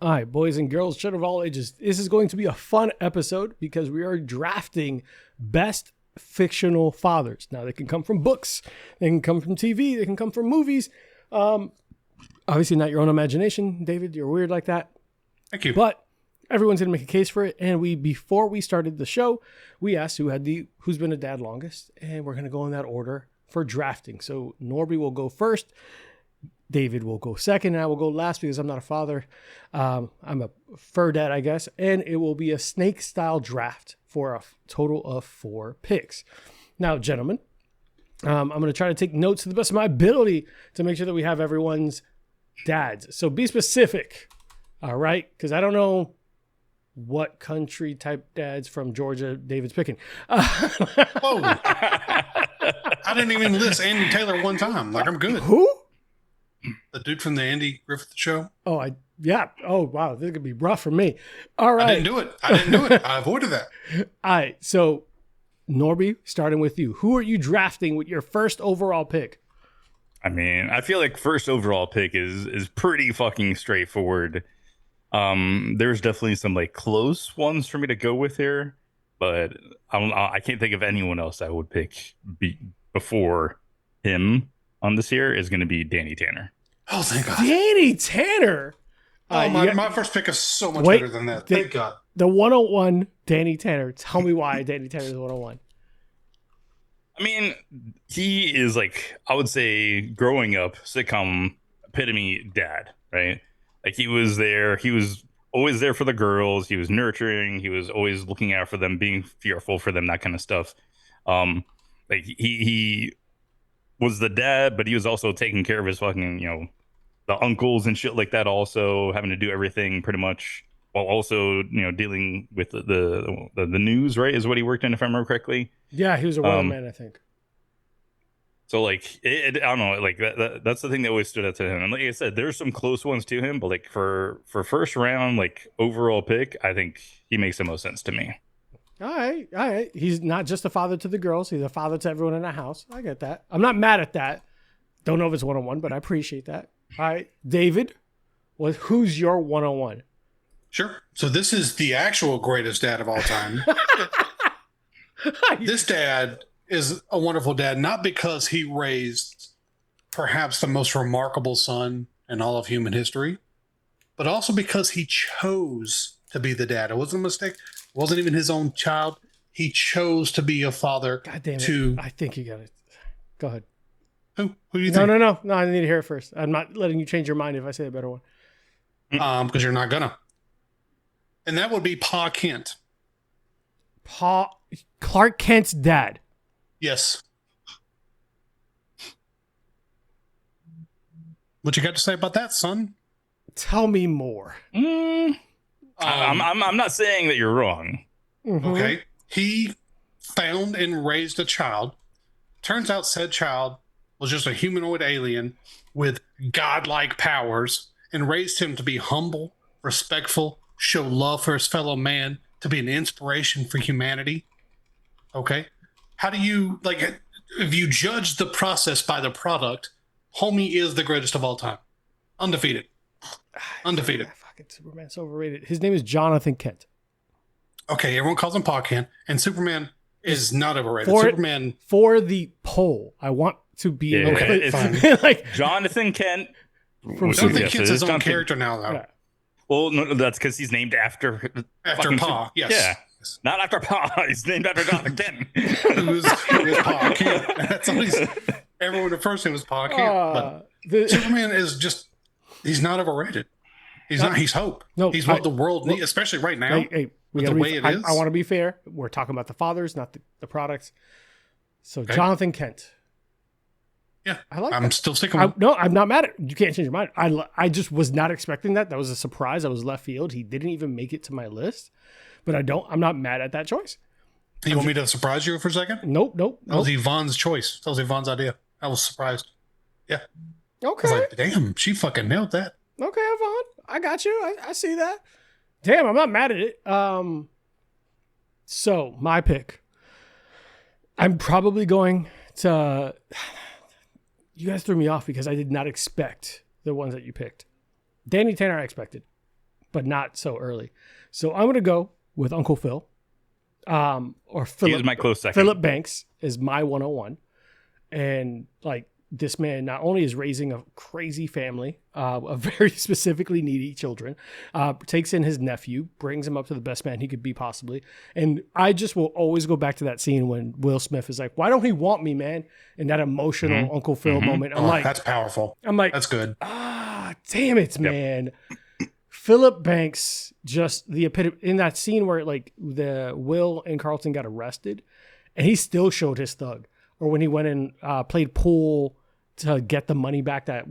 All right, boys and girls, children of all ages, this is going to be a fun episode because we are drafting best fictional fathers. Now, they can come from books, they can come from TV, they can come from movies. Obviously not your own imagination, David. You're weird like that.
Thank you.
But everyone's going to make a case for it. And before we started the show, we asked who's been a dad longest. And we're going to go in that order for drafting. So Norby will go first. David will go second. And I will go last because I'm not a father. I'm a fur dad, I guess. And it will be a snake style draft for a total of 4 picks. Now, gentlemen, I'm going to try to take notes to the best of my ability to make sure that we have everyone's dads. So be specific, all right? Because I don't know what country type dads from Georgia David's picking.
Whoa. I didn't even list Andy Taylor one time. Like, I'm good.
Who?
The dude from the Andy Griffith Show.
Oh, yeah. Oh, wow. This could be rough for me. All right.
I didn't do it. I avoided that.
All right. So, Norby, starting with you. Who are you drafting with your first overall pick?
I mean, I feel like first overall pick is pretty fucking straightforward. There's definitely some like close ones for me to go with here, but I can't think of anyone else I would pick before him on this year is going to be Danny Tanner.
Oh, thank God.
Danny Tanner.
Oh, my first pick is so much better than that. Thank God.
The 101 Danny Tanner. Tell me why Danny Tanner is 101.
I mean, he is like, I would say, growing up, sitcom epitome dad, right? Like he was there. He was always there for the girls. He was nurturing. He was always looking out for them, being fearful for them, that kind of stuff. Like he was the dad, but he was also taking care of his fucking, the uncles and shit like that. Also having to do everything pretty much while also, dealing with the news, right? Is what he worked in, if I remember correctly.
Yeah, he was a weatherman, I think.
So, like, I don't know, like that's the thing that always stood out to him. And like I said, there's some close ones to him, but like for first round, like overall pick, I think he makes the most sense to me.
All right. He's not just a father to the girls. He's a father to everyone in the house. I get that. I'm not mad at that. Don't know if it's 101, but I appreciate that. All right, David, who's your 101?
Sure. So this is the actual greatest dad of all time. This dad is a wonderful dad, not because he raised perhaps the most remarkable son in all of human history, but also because he chose to be the dad. It wasn't a mistake. It wasn't even his own child. He chose to be a father.
God damn it. I think you got it. Go ahead.
Who do you think?
No, I need to hear it first. I'm not letting you change your mind if I say a better one.
Because you're not gonna. And that would be Pa Kent.
Clark Kent's dad.
Yes. What you got to say about that, son?
Tell me more.
I'm not saying that you're wrong.
Mm-hmm.
Okay. He found and raised a child. Turns out said child was just a humanoid alien with godlike powers and raised him to be humble, respectful, show love for his fellow man, to be an inspiration for humanity. Okay. How do you, like, if you judge the process by the product, homie is the greatest of all time. Undefeated. Undefeated.
Fucking Superman's so overrated. His name is Jonathan Kent.
Okay, everyone calls him Pa Kent, and Superman is not overrated. Superman
for the poll. I want to be
okay.
Fine. Like
Jonathan Kent.
Jonathan Kent's his own character now, though.
Yeah. Well, no, that's because he's named after
Pa. Yes.
Yeah. Not after Pa. He's named after Jonathan Kent.
Who's Pa Kent? That's always everyone. The first name was Pa Kent. But Superman is just—he's not overrated. He's not. He's hope.
No,
he's what the world needs, especially right now. With the way it is.
I want to be fair. We're talking about the fathers, not the products. So Jonathan Kent.
Yeah,
I'm
that. Still sticking with.
No, I'm not mad at it. You can't change your mind. I just was not expecting that. That was a surprise. I was left field. He didn't even make it to my list, but I'm not mad at that choice.
You want me to surprise you for a second?
Nope.
That was Yvonne's choice. That was Yvonne's idea. I was surprised. Yeah.
Okay.
I was like, damn, she fucking nailed that.
Okay, Yvonne. I got you. I see that. Damn, I'm not mad at it. So my pick. I'm probably going to. You guys threw me off because I did not expect the ones that you picked. Danny Tanner I expected, but not so early. So I'm going to go with Uncle Phil. Or Philip.
He was my close second.
Philip Banks is my 101. And like this man not only is raising a crazy family of very specifically needy children, takes in his nephew, brings him up to the best man he could be possibly. And I just will always go back to that scene when Will Smith is like, why don't he want me, man? And that emotional Uncle Phil moment. I'm like,
that's powerful.
I'm like,
that's good.
Damn it, man. Philip Banks, just the epitome in that scene where like the Will and Carlton got arrested and he still showed his thug. Or when he went and played pool to get the money back that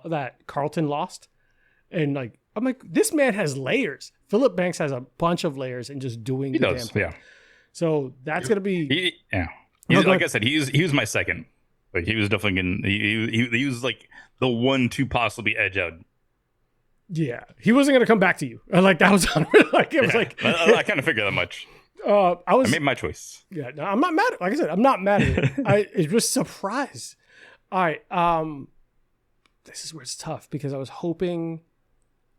that Carlton lost. And like, I'm like, this man has layers. Philip Banks has a bunch of layers and just doing the damn thing.
Yeah.
So that's going to be...
Like I said, he was my second. Like he was definitely he was like the one to possibly edge out.
Yeah. He wasn't going to come back to you. Like that was like, it was like...
I kind of figured that much. I made my choice.
Yeah, no, I'm not mad. Like I said, I'm not mad at it. It was surprised. All right. This is where it's tough because I was hoping.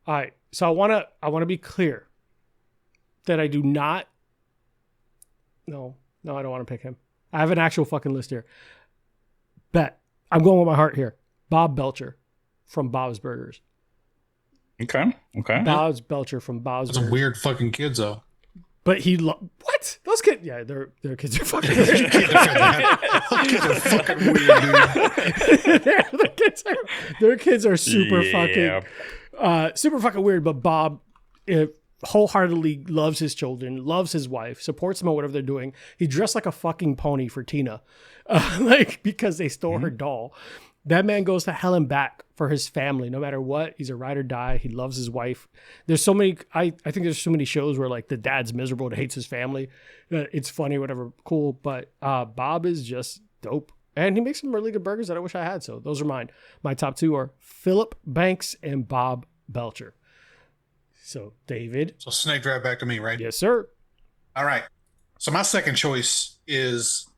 All right. So I want to be clear that I do not. No, I don't want to pick him. I have an actual fucking list here. Bet. I'm going with my heart here. Bob Belcher from Bob's Burgers.
Okay.
Bob's Belcher from Bob's
Burgers. Some weird fucking kids though.
But what? Those kids? Yeah, their kids are fucking weird.
Those kids are fucking weird, dude.
their kids are super fucking weird. But Bob wholeheartedly loves his children, loves his wife, supports them on whatever they're doing. He dressed like a fucking pony for Tina, because they stole her doll. That man goes to hell and back for his family, no matter what. He's a ride or die. He loves his wife. There's so many, I think there's so many shows where like the dad's miserable and hates his family. It's funny, whatever, cool. But Bob is just dope. And he makes some really good burgers that I wish I had. So those are mine. My top two are Philip Banks and Bob Belcher. So David.
So snaked right back to me, right?
Yes, sir.
All right. So my second choice is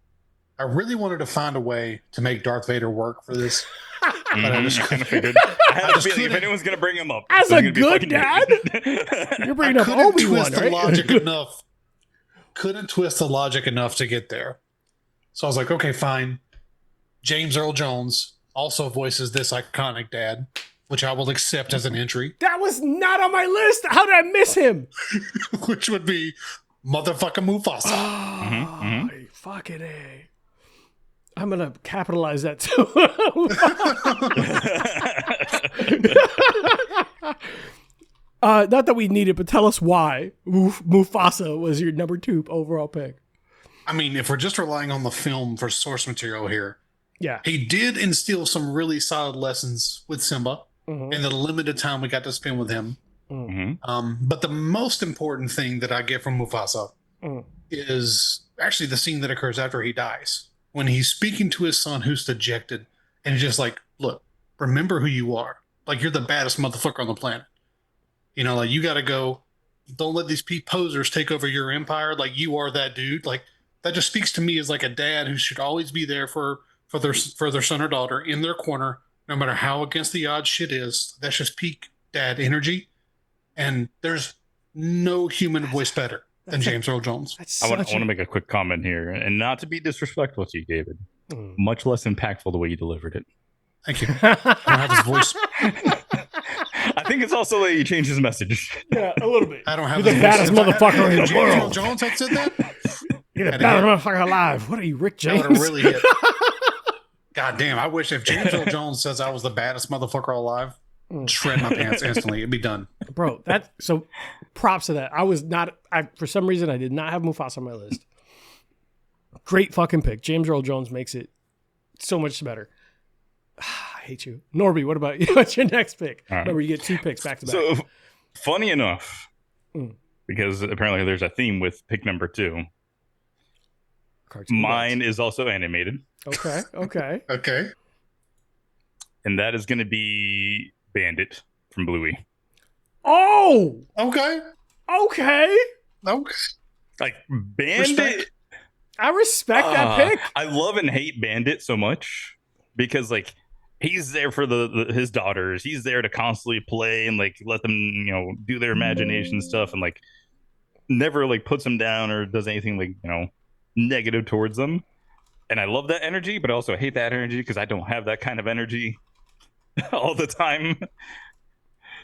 I really wanted to find a way to make Darth Vader work for this. But I just kind of figured.
I had a feeling if anyone's going to bring him up.
As a good dad? You're bringing up Obi-Wan, right?
Couldn't twist the logic enough to get there. So I was like, okay, fine. James Earl Jones also voices this iconic dad, which I will accept as an entry.
That was not on my list. How did I miss him?
Which would be motherfucking Mufasa.
Fucking A. I'm going to capitalize that too. Not that we need it, but tell us why Mufasa was your number 2 overall pick.
I mean, if we're just relying on the film for source material here,
yeah,
he did instill some really solid lessons with Simba in the limited time we got to spend with him. But the most important thing that I get from Mufasa is actually the scene that occurs after he dies. When he's speaking to his son who's dejected, and he's just like, look, remember who you are. Like, you're the baddest motherfucker on the planet. You know, like, you got to go. Don't let these posers take over your empire. Like, you are that dude. Like, that just speaks to me as like a dad who should always be there for their son or daughter in their corner, no matter how against the odds shit is. That's just peak dad energy. And there's no human voice better than James Earl Jones.
I want to make a quick comment here, and not to be disrespectful to you, David. Much less impactful the way you delivered it.
Thank you. I don't have his voice.
I think it's also that you changed his message.
Yeah, a little bit.
I don't have
the baddest motherfucker in the world.
James Earl Jones had said that?
You're the baddest motherfucker alive. What are you, Rick James?
That would have really hit. God damn, I wish if James Earl Jones says I was the baddest motherfucker alive, shred my pants instantly. It'd be done.
Bro, so props to that. For some reason, I did not have Mufasa on my list. Great fucking pick. James Earl Jones makes it so much better. I hate you. Norby, what about you? What's your next pick?
Right.
Remember, you get 2 picks back to back.
So, funny enough, because apparently there's a theme with pick number 2. Mine is also animated.
Okay.
Okay.
And that is going to be Bandit from Bluey.
Oh!
Okay.
Like, Bandit...
Respect.
I respect that pick.
I love and hate Bandit so much because, like, he's there for his daughters. He's there to constantly play and, like, let them, you know, do their imagination stuff and, like, never, like, puts them down or does anything, like, you know, negative towards them. And I love that energy, but I also hate that energy because I don't have that kind of energy all the time.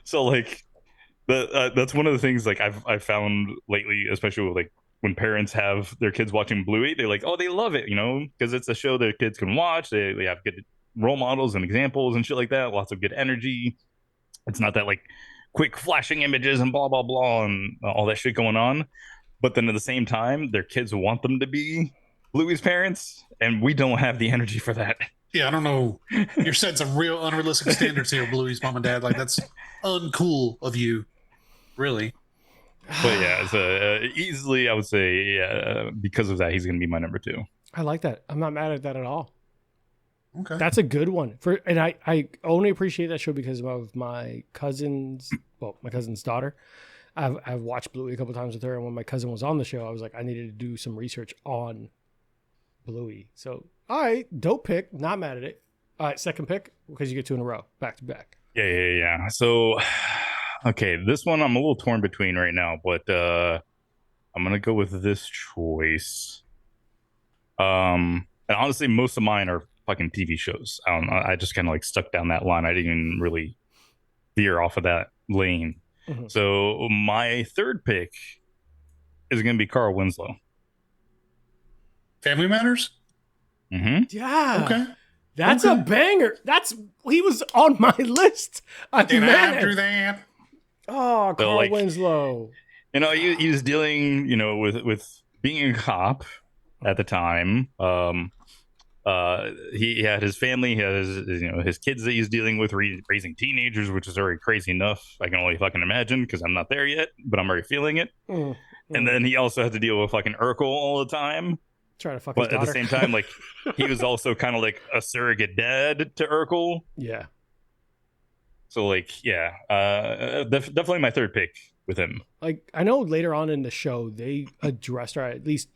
So, like, that's one of the things, like, I've found lately, especially with, like, when parents have their kids watching Bluey, they're like, oh, they love it, you know, because it's a show their kids can watch. They have good role models and examples and shit like that. Lots of good energy. It's not that, like, quick flashing images and blah, blah, blah, and all that shit going on. But then at the same time, their kids want them to be Bluey's parents, and we don't have the energy for that.
Yeah, I don't know. You're setting some real unrealistic standards here, Bluey's mom and dad. Like, that's uncool of you. Really.
But yeah, so easily I would say, because of that, he's going to be my number 2.
I like that. I'm not mad at that at all.
Okay.
That's a good one. And I only appreciate that show because of my cousin's daughter. I've watched Bluey a couple times with her, and when my cousin was on the show, I was like, I needed to do some research on Bluey. So, all right, dope pick. Not mad at it. All right, second pick, because you get 2 in a row, back to back.
Yeah. So, okay, this one I'm a little torn between right now, but I'm gonna go with this choice. And honestly, most of mine are fucking TV shows. I don't know. I just kind of like stuck down that line. I didn't even really veer off of that lane. Mm-hmm. So my third pick is going to be Carl Winslow.
Family Matters?
Mm-hmm. Yeah.
Okay.
That's a banger. He was on my list.
Did I do that?
Oh, Carl Winslow.
You know, he was dealing, you know, with being a cop at the time. He had his family, he had his kids that he's dealing with, raising teenagers, which is already crazy enough. I can only fucking imagine because I'm not there yet, but I'm already feeling it. And then he also had to deal with fucking Urkel all the time.
Trying to fuck
but
his daughter.
At the same time, like, he was also kind of like a surrogate dad to Urkel.
Yeah.
So, like, yeah, definitely my third pick with him.
Like, I know later on in the show they addressed, or at least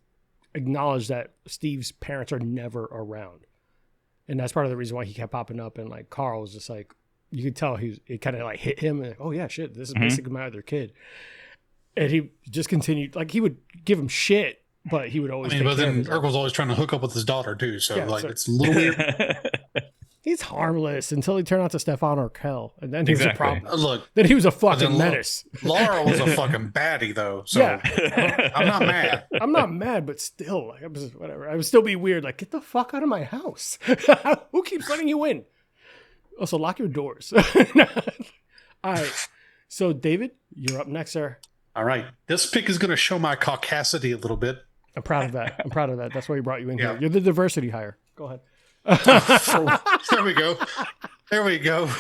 acknowledged, that Steve's parents are never around, and that's part of the reason why he kept popping up. And like Carl was just like, you could tell it kind of like hit him, and like, oh yeah, shit, this is basically my other kid. And he just continued, like, he would give him shit, but he would always.
But then Urkel's always trying to hook up with his daughter too, so yeah, it's a little weird.
He's harmless until he turned out to Stefan or Kel, and then he was a problem.
Look,
then he was a fucking menace.
Laura was a fucking baddie, though. So yeah. I'm not mad.
I'm not mad, but still, like, whatever. I would still be weird. Like, get the fuck out of my house. Who keeps letting you in? Also, lock your doors. All right. So, David, you're up next, sir.
All right. This pick is going to show my caucasity a little bit.
I'm proud of that. That's why we brought you in here. You're the diversity hire. Go ahead.
There we go.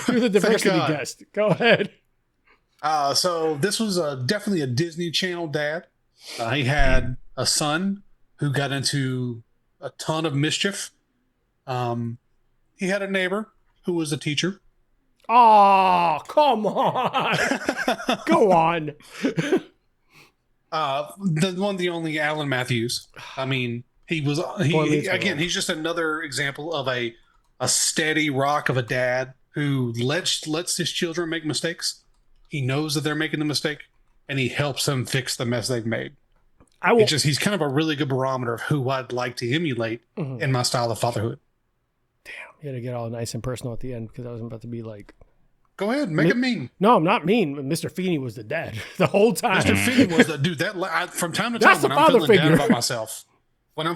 You're the diversity guest. Go ahead.
So this was definitely a Disney Channel dad. He had a son who got into a ton of mischief. He had a neighbor who was a teacher.
Oh, come on. Go on.
The only Alan Matthews. I mean, he's just another example of a steady rock of a dad who lets his children make mistakes. He knows that they're making the mistake, and he helps them fix the mess they've made. He's kind of a really good barometer of who I'd like to emulate in my style of fatherhood.
Damn, you had to get all nice and personal at the end because I was about to be like,
go ahead, make it mean.
No, I'm not mean. Mr. Feeney was the dad the whole time.
Mr. Feeney was the dude. From time to time, when I'm feeling down about myself, when I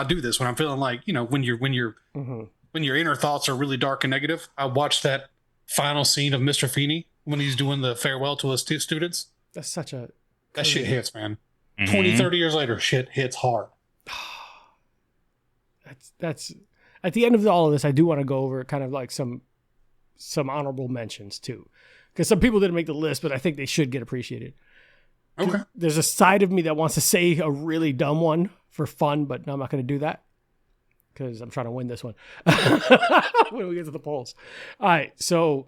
do this, when I'm feeling like, you know, when your inner thoughts are really dark and negative, I watch that final scene of Mr. Feeney when he's doing the farewell to his students.
That's such a...
That shit hits, man.
Mhm.
20, 30 years later, shit hits hard.
That's at the end of all of this, I do want to go over kind of like some honorable mentions too, because some people didn't make the list, but I think they should get appreciated.
Okay.
There's a side of me that wants to say a really dumb one for fun, but I'm not going to do that because I'm trying to win this one when we get to the polls. All right, so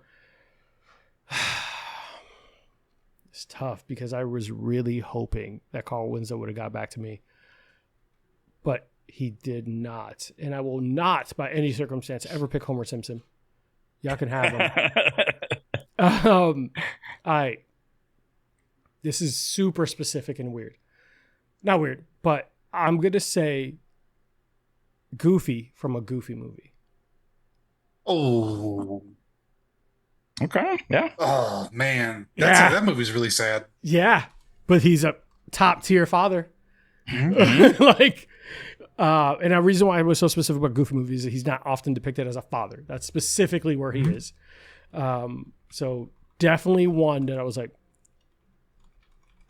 it's tough because I was really hoping that Carl Winslow would have got back to me, but he did not, and I will not, by any circumstance, ever pick Homer Simpson. Y'all can have him. This is super specific and weird. Not weird, but I'm gonna say Goofy from a Goofy movie.
Oh.
Okay. Yeah.
Oh man, that movie's really sad.
Yeah, but he's a top tier father.
Mm-hmm.
And the reason why I was so specific about Goofy movies is that he's not often depicted as a father. That's specifically where he is. So definitely one that I was like,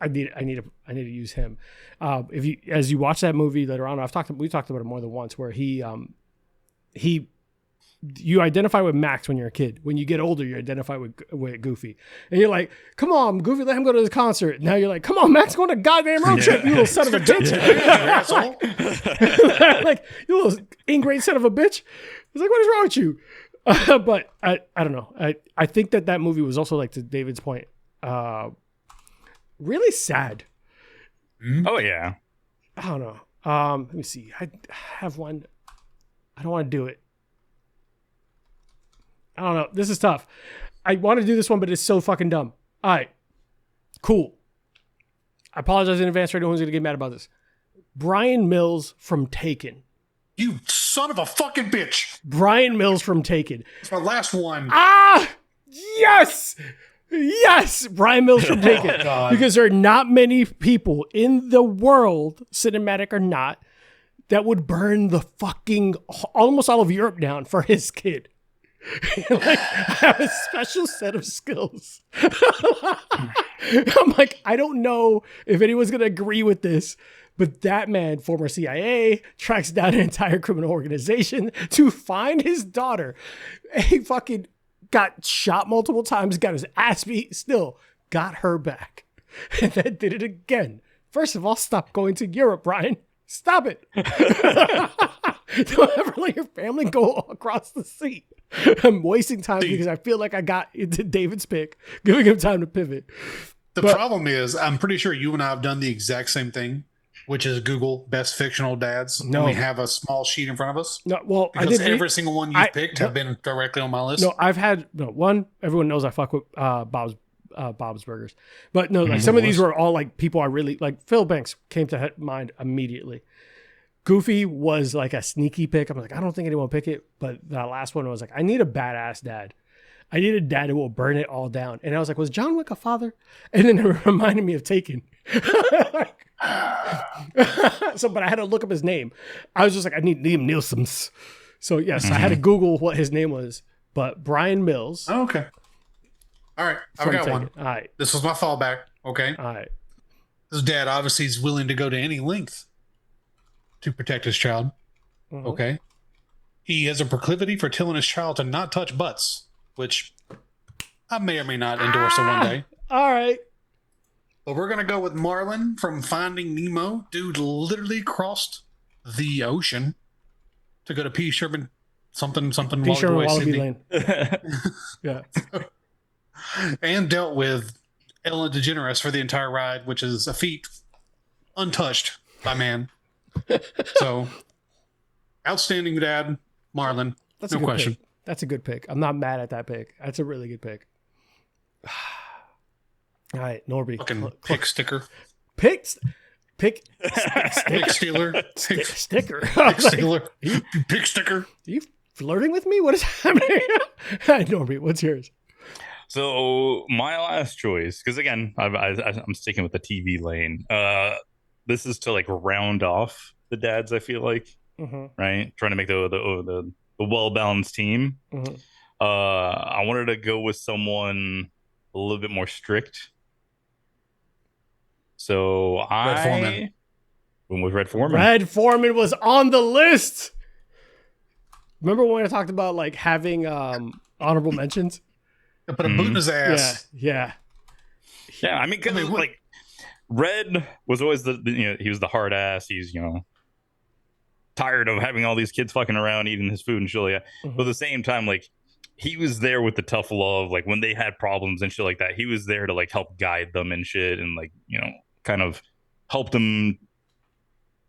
I need to use him. As you watch that movie later on, we talked about it more than once, where you identify with Max when you're a kid. When you get older, you identify with Goofy. And you're like, come on, Goofy, let him go to the concert. Now you're like, come on, Max, go on a goddamn road trip, you little son of a bitch. Like, you little ingrate son of a bitch. It's like, what is wrong with you? But I don't know. I think that movie was also, like, to David's point, really sad.
Oh, yeah.
I don't know. Let me see. I have one. I don't want to do it. I don't know. This is tough. I want to do this one, but it's so fucking dumb. All right. Cool. I apologize in advance for anyone who's going to get mad about this. Brian Mills from Taken.
You son of a fucking bitch.
Brian Mills from Taken.
It's my last one.
Ah! Yes! Yes! Brian Mills from Taken.
God.
Because there are not many people in the world, cinematic or not, that would burn the fucking almost all of Europe down for his kid. Like, I have a special set of skills. I'm like, I don't know if anyone's going to agree with this, but that man, former CIA, tracks down an entire criminal organization to find his daughter. He fucking got shot multiple times, got his ass beat, still got her back. And then did it again. First of all, stop going to Europe, Brian. Stop it. Don't ever let your family go across the sea. I'm wasting time because I feel like I got into David's pick, giving him time to pivot.
The problem is, I'm pretty sure you and I have done the exact same thing, which is Google best fictional dads.
No.
And we have a small sheet in front of us.
No, well,
because every single one you've picked have been directly on my list.
No, I've had one. Everyone knows I fuck with Bob's Burgers, but no, like some of these were all like people I really like. Phil Banks came to mind immediately. Goofy was like a sneaky pick. I'm like, I don't think anyone will pick it. But the last one was like, I need a badass dad. I need a dad who will burn it all down. And I was like, was John Wick a father? And then it reminded me of Taken. But I had to look up his name. I was just like, I need Liam Neeson's. So yes, I had to Google what his name was. But Brian Mills.
Oh, okay. All right. I've got one.
All right.
This was my fallback. Okay.
All right.
His dad obviously is willing to go to any length to protect his child.
Mm-hmm.
Okay. He has a proclivity for telling his child to not touch butts, which I may or may not endorse one day.
All right.
But we're going to go with Marlin from Finding Nemo. Dude literally crossed the ocean to go to P. Sherman something
P. Sherman Wallaby Lane. Yeah.
And dealt with Ellen DeGeneres for the entire ride, which is a feat untouched by man. So, outstanding dad, Marlon.
That's
no
a good
question.
Pick. That's a good pick. I'm not mad at that pick. That's a really good pick. All right, Norby.
Fucking pick sticker.
Pick
Stealer.
Sticker.
Pick stealer. Pick sticker.
Are you flirting with me? What is happening? Norby, what's yours?
So my last choice, because again, I'm sticking with the TV lane. This is to like round off the dads. I feel like, right, trying to make the well balanced team. I wanted to go with someone a little bit more strict. So
Red Foreman.
went with Red Foreman.
Red Foreman was on the list. Remember when I talked about like having honorable mentions?
Put a boot in his ass.
Yeah.
Yeah, I mean, like Red was always he was the hard ass. He's tired of having all these kids fucking around eating his food and shit like that. But at the same time, like he was there with the tough love. Like when they had problems and shit like that, he was there to like help guide them and shit, and like kind of help them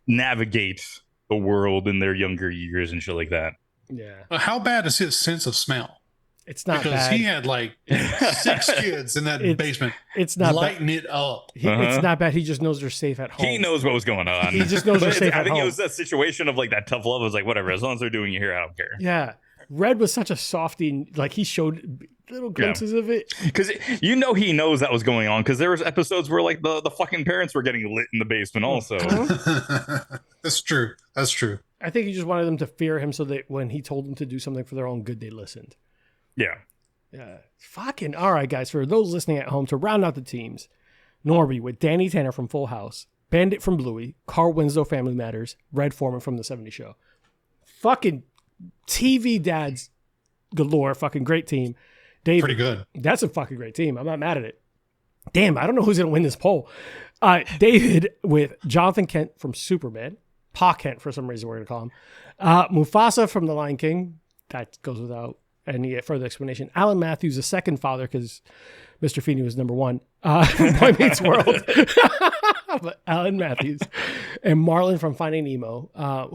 navigate the world in their younger years and shit like that.
Yeah.
But how bad is his sense of smell?
It's not
because
bad.
he had like 6 kids in that basement.
It's not
lighting it up.
It's not bad. He just knows they're safe at home.
He knows what was going on.
He just knows they're safe at home.
I think it was that situation of like that tough love. It was like, whatever, as long as they're doing it here, I don't care.
Yeah. Red was such a softie. Like he showed little glimpses of it.
Because he knows that was going on. Because there was episodes where like the fucking parents were getting lit in the basement also.
That's true. That's true.
I think he just wanted them to fear him so that when he told them to do something for their own good, they listened.
Yeah.
Yeah. Fucking all right, guys. For those listening at home, to round out the teams, Norby with Danny Tanner from Full House, Bandit from Bluey, Carl Winslow Family Matters, Red Foreman from The 70s Show. Fucking TV dads galore. Fucking great team. David,
pretty good.
That's a fucking great team. I'm not mad at it. Damn, I don't know who's going to win this poll. David with Jonathan Kent from Superman, Pa Kent for some reason we're going to call him, Mufasa from The Lion King. That goes without any further explanation. Alan Matthews, the second father, because Mr. Feeney was number one. Boy Meets World. But Alan Matthews and Marlon from Finding Nemo,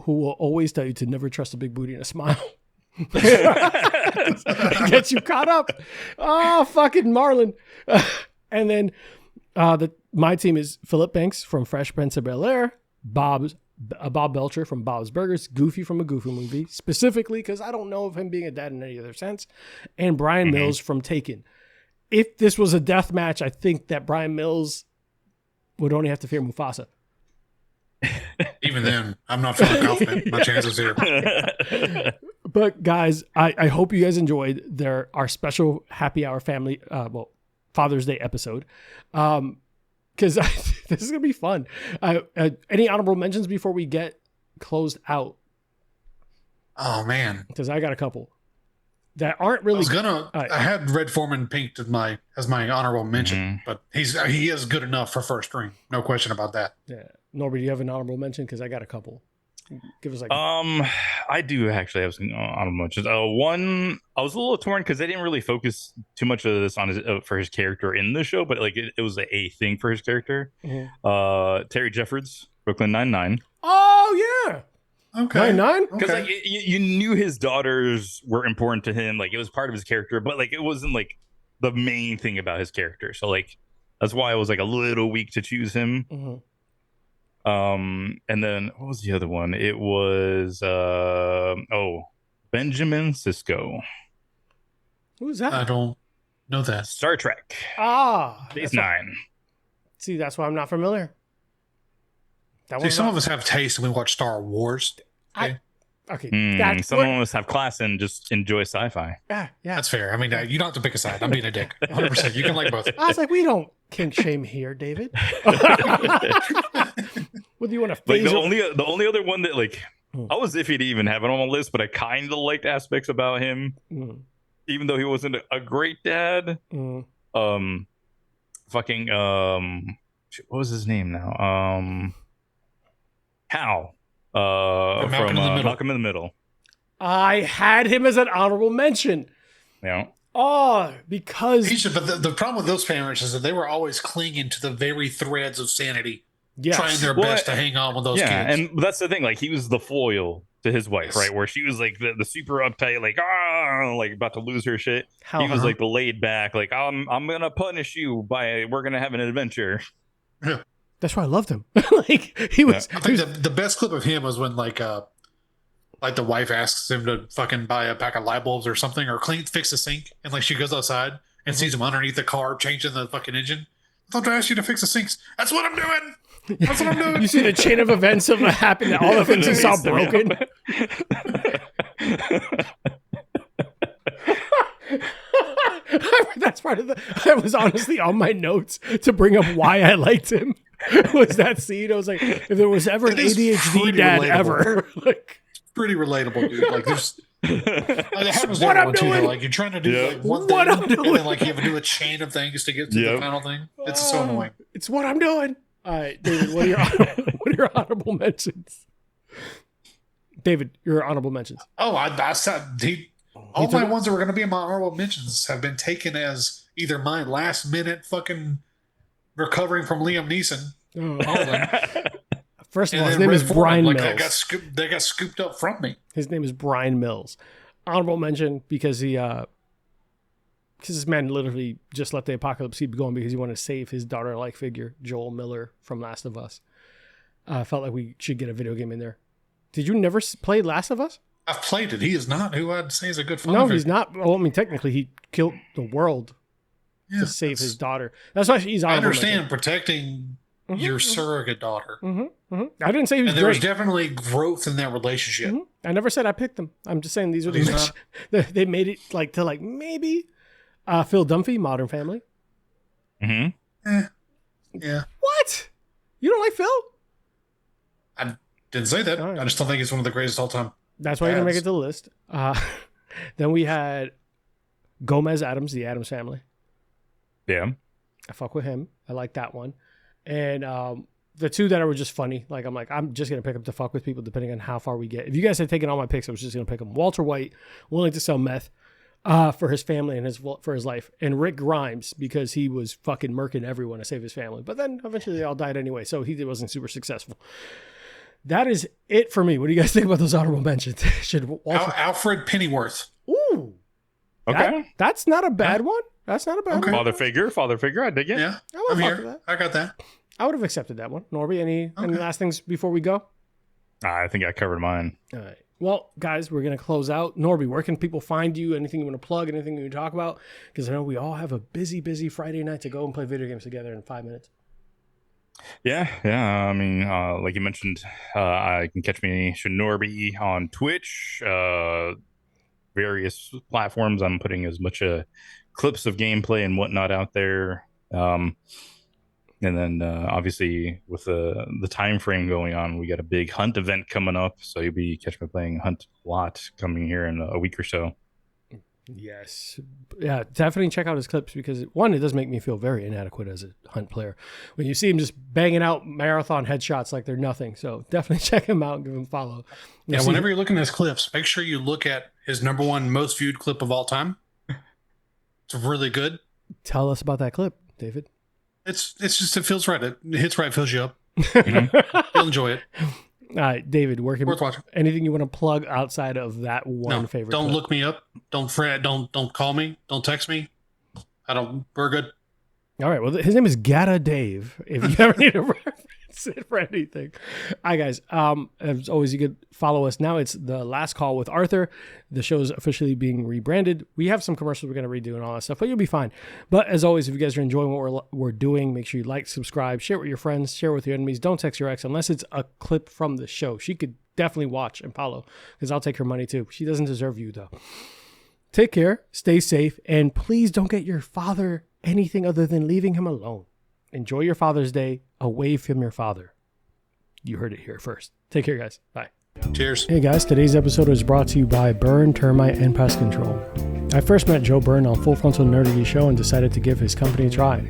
who will always tell you to never trust a big booty and a smile. Gets you caught up. Oh, fucking Marlon. And then my team is Philip Banks from Fresh Prince of Bel-Air, Bob Belcher from Bob's Burgers, Goofy from A Goofy Movie, specifically because I don't know of him being a dad in any other sense, and Brian Mills from Taken. If this was a death match, I think that Brian Mills would only have to fear Mufasa.
Even then, I'm not feeling confident. My chances here.
But guys, I hope you guys enjoyed our special happy hour family, Father's Day episode. Because this is going to be fun. Any honorable mentions before we get closed out?
Oh, man.
Because I got a couple that aren't really...
I had Red Foreman pinked as my honorable mention, but he is good enough for first string. No question about that.
Yeah. Norbert, do you have an honorable mention? Because I got a couple. Give us like...
I do actually have some honorable mentions. One, I was a little torn because they didn't really focus too much of this on for his character in the show, but like it was a thing for his character. Terry Jeffords, Brooklyn Nine-Nine.
Oh yeah.
Okay.
9-9?
Because like you knew his daughters were important to him, like it was part of his character, but like it wasn't like the main thing about his character. So like that's why I was like a little weak to choose him. And then what was the other one? It was Benjamin Sisko.
Who's that?
I don't know that.
Star Trek. Phase 9.
See, that's why I'm not familiar.
Some of us have taste and we watch Star Wars. Okay.
Some of us have class and just enjoy sci-fi.
Yeah.
That's fair. I mean, you don't have to pick a side. I'm being a dick. 100%. You can like both.
I was like, we don't kink shame here, David. What do you want to
like the only other one that like I was iffy to even have it on my list, but I kind of liked aspects about him, even though he wasn't a great dad. What was his name now? Hal.
Malcolm
Malcolm in the Middle.
I had him as an honorable mention.
Yeah.
Oh, because
but the problem with those parents is that they were always clinging to the very threads of sanity,
yes,
trying their best to hang on with those kids.
And that's the thing. Like he was the foil to his wife, right? Where she was like the super uptight, like like about to lose her shit. He was like the laid back, like I'm gonna punish you we're gonna have an adventure.
Yeah.
That's why I loved him. Like he was.
I think the best clip of him was when like the wife asks him to fucking buy a pack of light bulbs or something, or fix the sink, and like she goes outside and sees him underneath the car changing the fucking engine. I thought I asked you to fix the sinks. That's what I'm doing. That's what I'm doing.
You see the chain of events of what happened. All the things he saw broken. That's part of I was honestly on my notes to bring up why I liked him. Was that scene? I was like, if there was ever an ADHD dad
relatable.
ever, like
Pretty relatable, dude. Like there's it happens to
What I'm
everyone too.
doing.
Like you're trying to do like one
What
thing,
I'm doing.
and then like you have to do a chain of things to get to the final thing. It's so annoying.
It's what I'm doing. All right, David, what are your honorable mentions? David, your honorable mentions.
Oh, I said all my ones that were going to be in my honorable mentions have been taken as either my last minute fucking recovering from Liam Neeson. All of them.
First of all,
And
his
then
name is
Red
Brian
Foreman,
Mills.
They got scooped up from me.
His name is Brian Mills. Honorable mention because this man literally just let the apocalypse keep going because he wanted to save his daughter-like figure, Joel Miller from Last of Us. I felt like we should get a video game in there. Did you never play Last of Us?
I've played it. He is not who I'd say is a good father.
No, he's not. Well, I mean, technically, he killed the world to save his daughter. That's why he's honorable
I understand
mention.
protecting your surrogate daughter.
I didn't say he was
And there was
great.
definitely growth in that relationship.
I never said I picked them. I'm just saying these are
He's
the they made it like to like maybe Phil Dunphy, Modern Family.
Yeah.
What? You don't like Phil?
I didn't say that.
All right.
I just don't think he's one of the greatest all time.
That's why you're gonna make it to the list. Then we had Gomez Adams, the Adams Family.
Yeah.
I fuck with him. I like that one. And the two that were just funny, I'm just gonna pick up to fuck with people depending on how far we get. If you guys had taken all my picks, I was just gonna pick them. Walter White, willing to sell meth for his family and for his life, and Rick Grimes because he was fucking murking everyone to save his family. But then eventually they all died anyway, so he wasn't super successful. That is it for me. What do you guys think about those honorable mentions? Should Walter...
Alfred Pennyworth.
Ooh,
Okay.
that's not a bad one. That's not a bad one.
Father figure. I dig it.
Yeah,
I would
I'm
fuck with
here.
that.
I got that.
I would have accepted that one. Norby, any last things before we go?
I think I covered mine.
All right. Well, guys, we're going to close out. Norby, where can people find you? Anything you want to plug? Anything you want to talk about? Because I know we all have a busy Friday night to go and play video games together in 5 minutes.
Yeah. I mean, like you mentioned, I can catch me Norby on Twitch, various platforms. I'm putting as much clips of gameplay and whatnot out there. And then obviously with the time frame going on, we got a big hunt event coming up. So you'll be catching me playing Hunt a lot coming here in a week or so.
Yes. Yeah, definitely check out his clips because, one, it does make me feel very inadequate as a Hunt player. When you see him just banging out marathon headshots like they're nothing. So definitely check him out and give him a follow.
Yeah, whenever you're looking at his clips, make sure you look at his number one most viewed clip of all time. It's really good.
Tell us about that clip, David.
It's just, it feels right. It hits right, fills you up. You'll enjoy it.
All right, David, worth
watching.
Anything you want to plug outside of that one favorite?
Don't
clip?
look me up. Don't fret. Don't call me. Don't text me. We're good.
All right. Well, his name is Gata Dave. If you ever need a reference it for anything. All right, guys. As always, you could follow us now. It's The Last Call with Arthur. The show is officially being rebranded. We have some commercials we're going to redo and all that stuff, but you'll be fine. But as always, if you guys are enjoying what we're doing, make sure you like, subscribe, share it with your friends, share it with your enemies. Don't text your ex unless it's a clip from the show. She could definitely watch and follow because I'll take her money too. She doesn't deserve you though. Take care, stay safe, and please don't get your father anything other than leaving him alone. Enjoy your Father's Day away from your father. You heard it here first. Take care, guys. Bye.
Cheers.
Hey guys, today's episode is brought to you by Burn, Termite, and Pest Control. I first met Joe Byrne on Full Frontal Nerdy Show and decided to give his company a try.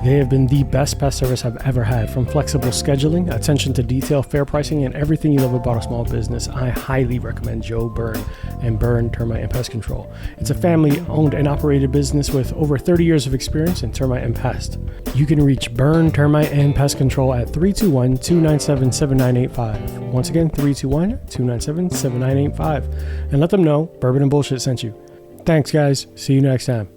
They have been the best pest service I've ever had. From flexible scheduling, attention to detail, fair pricing, and everything you love about a small business, I highly recommend Joe Byrne and Burn, Termite, and Pest Control. It's a family-owned and operated business with over 30 years of experience in termite and pest. You can reach Burn, Termite, and Pest Control at 321-297-7985. Once again, 321-297-7985. And let them know Bourbon and Bullshit sent you. Thanks, guys. See you next time.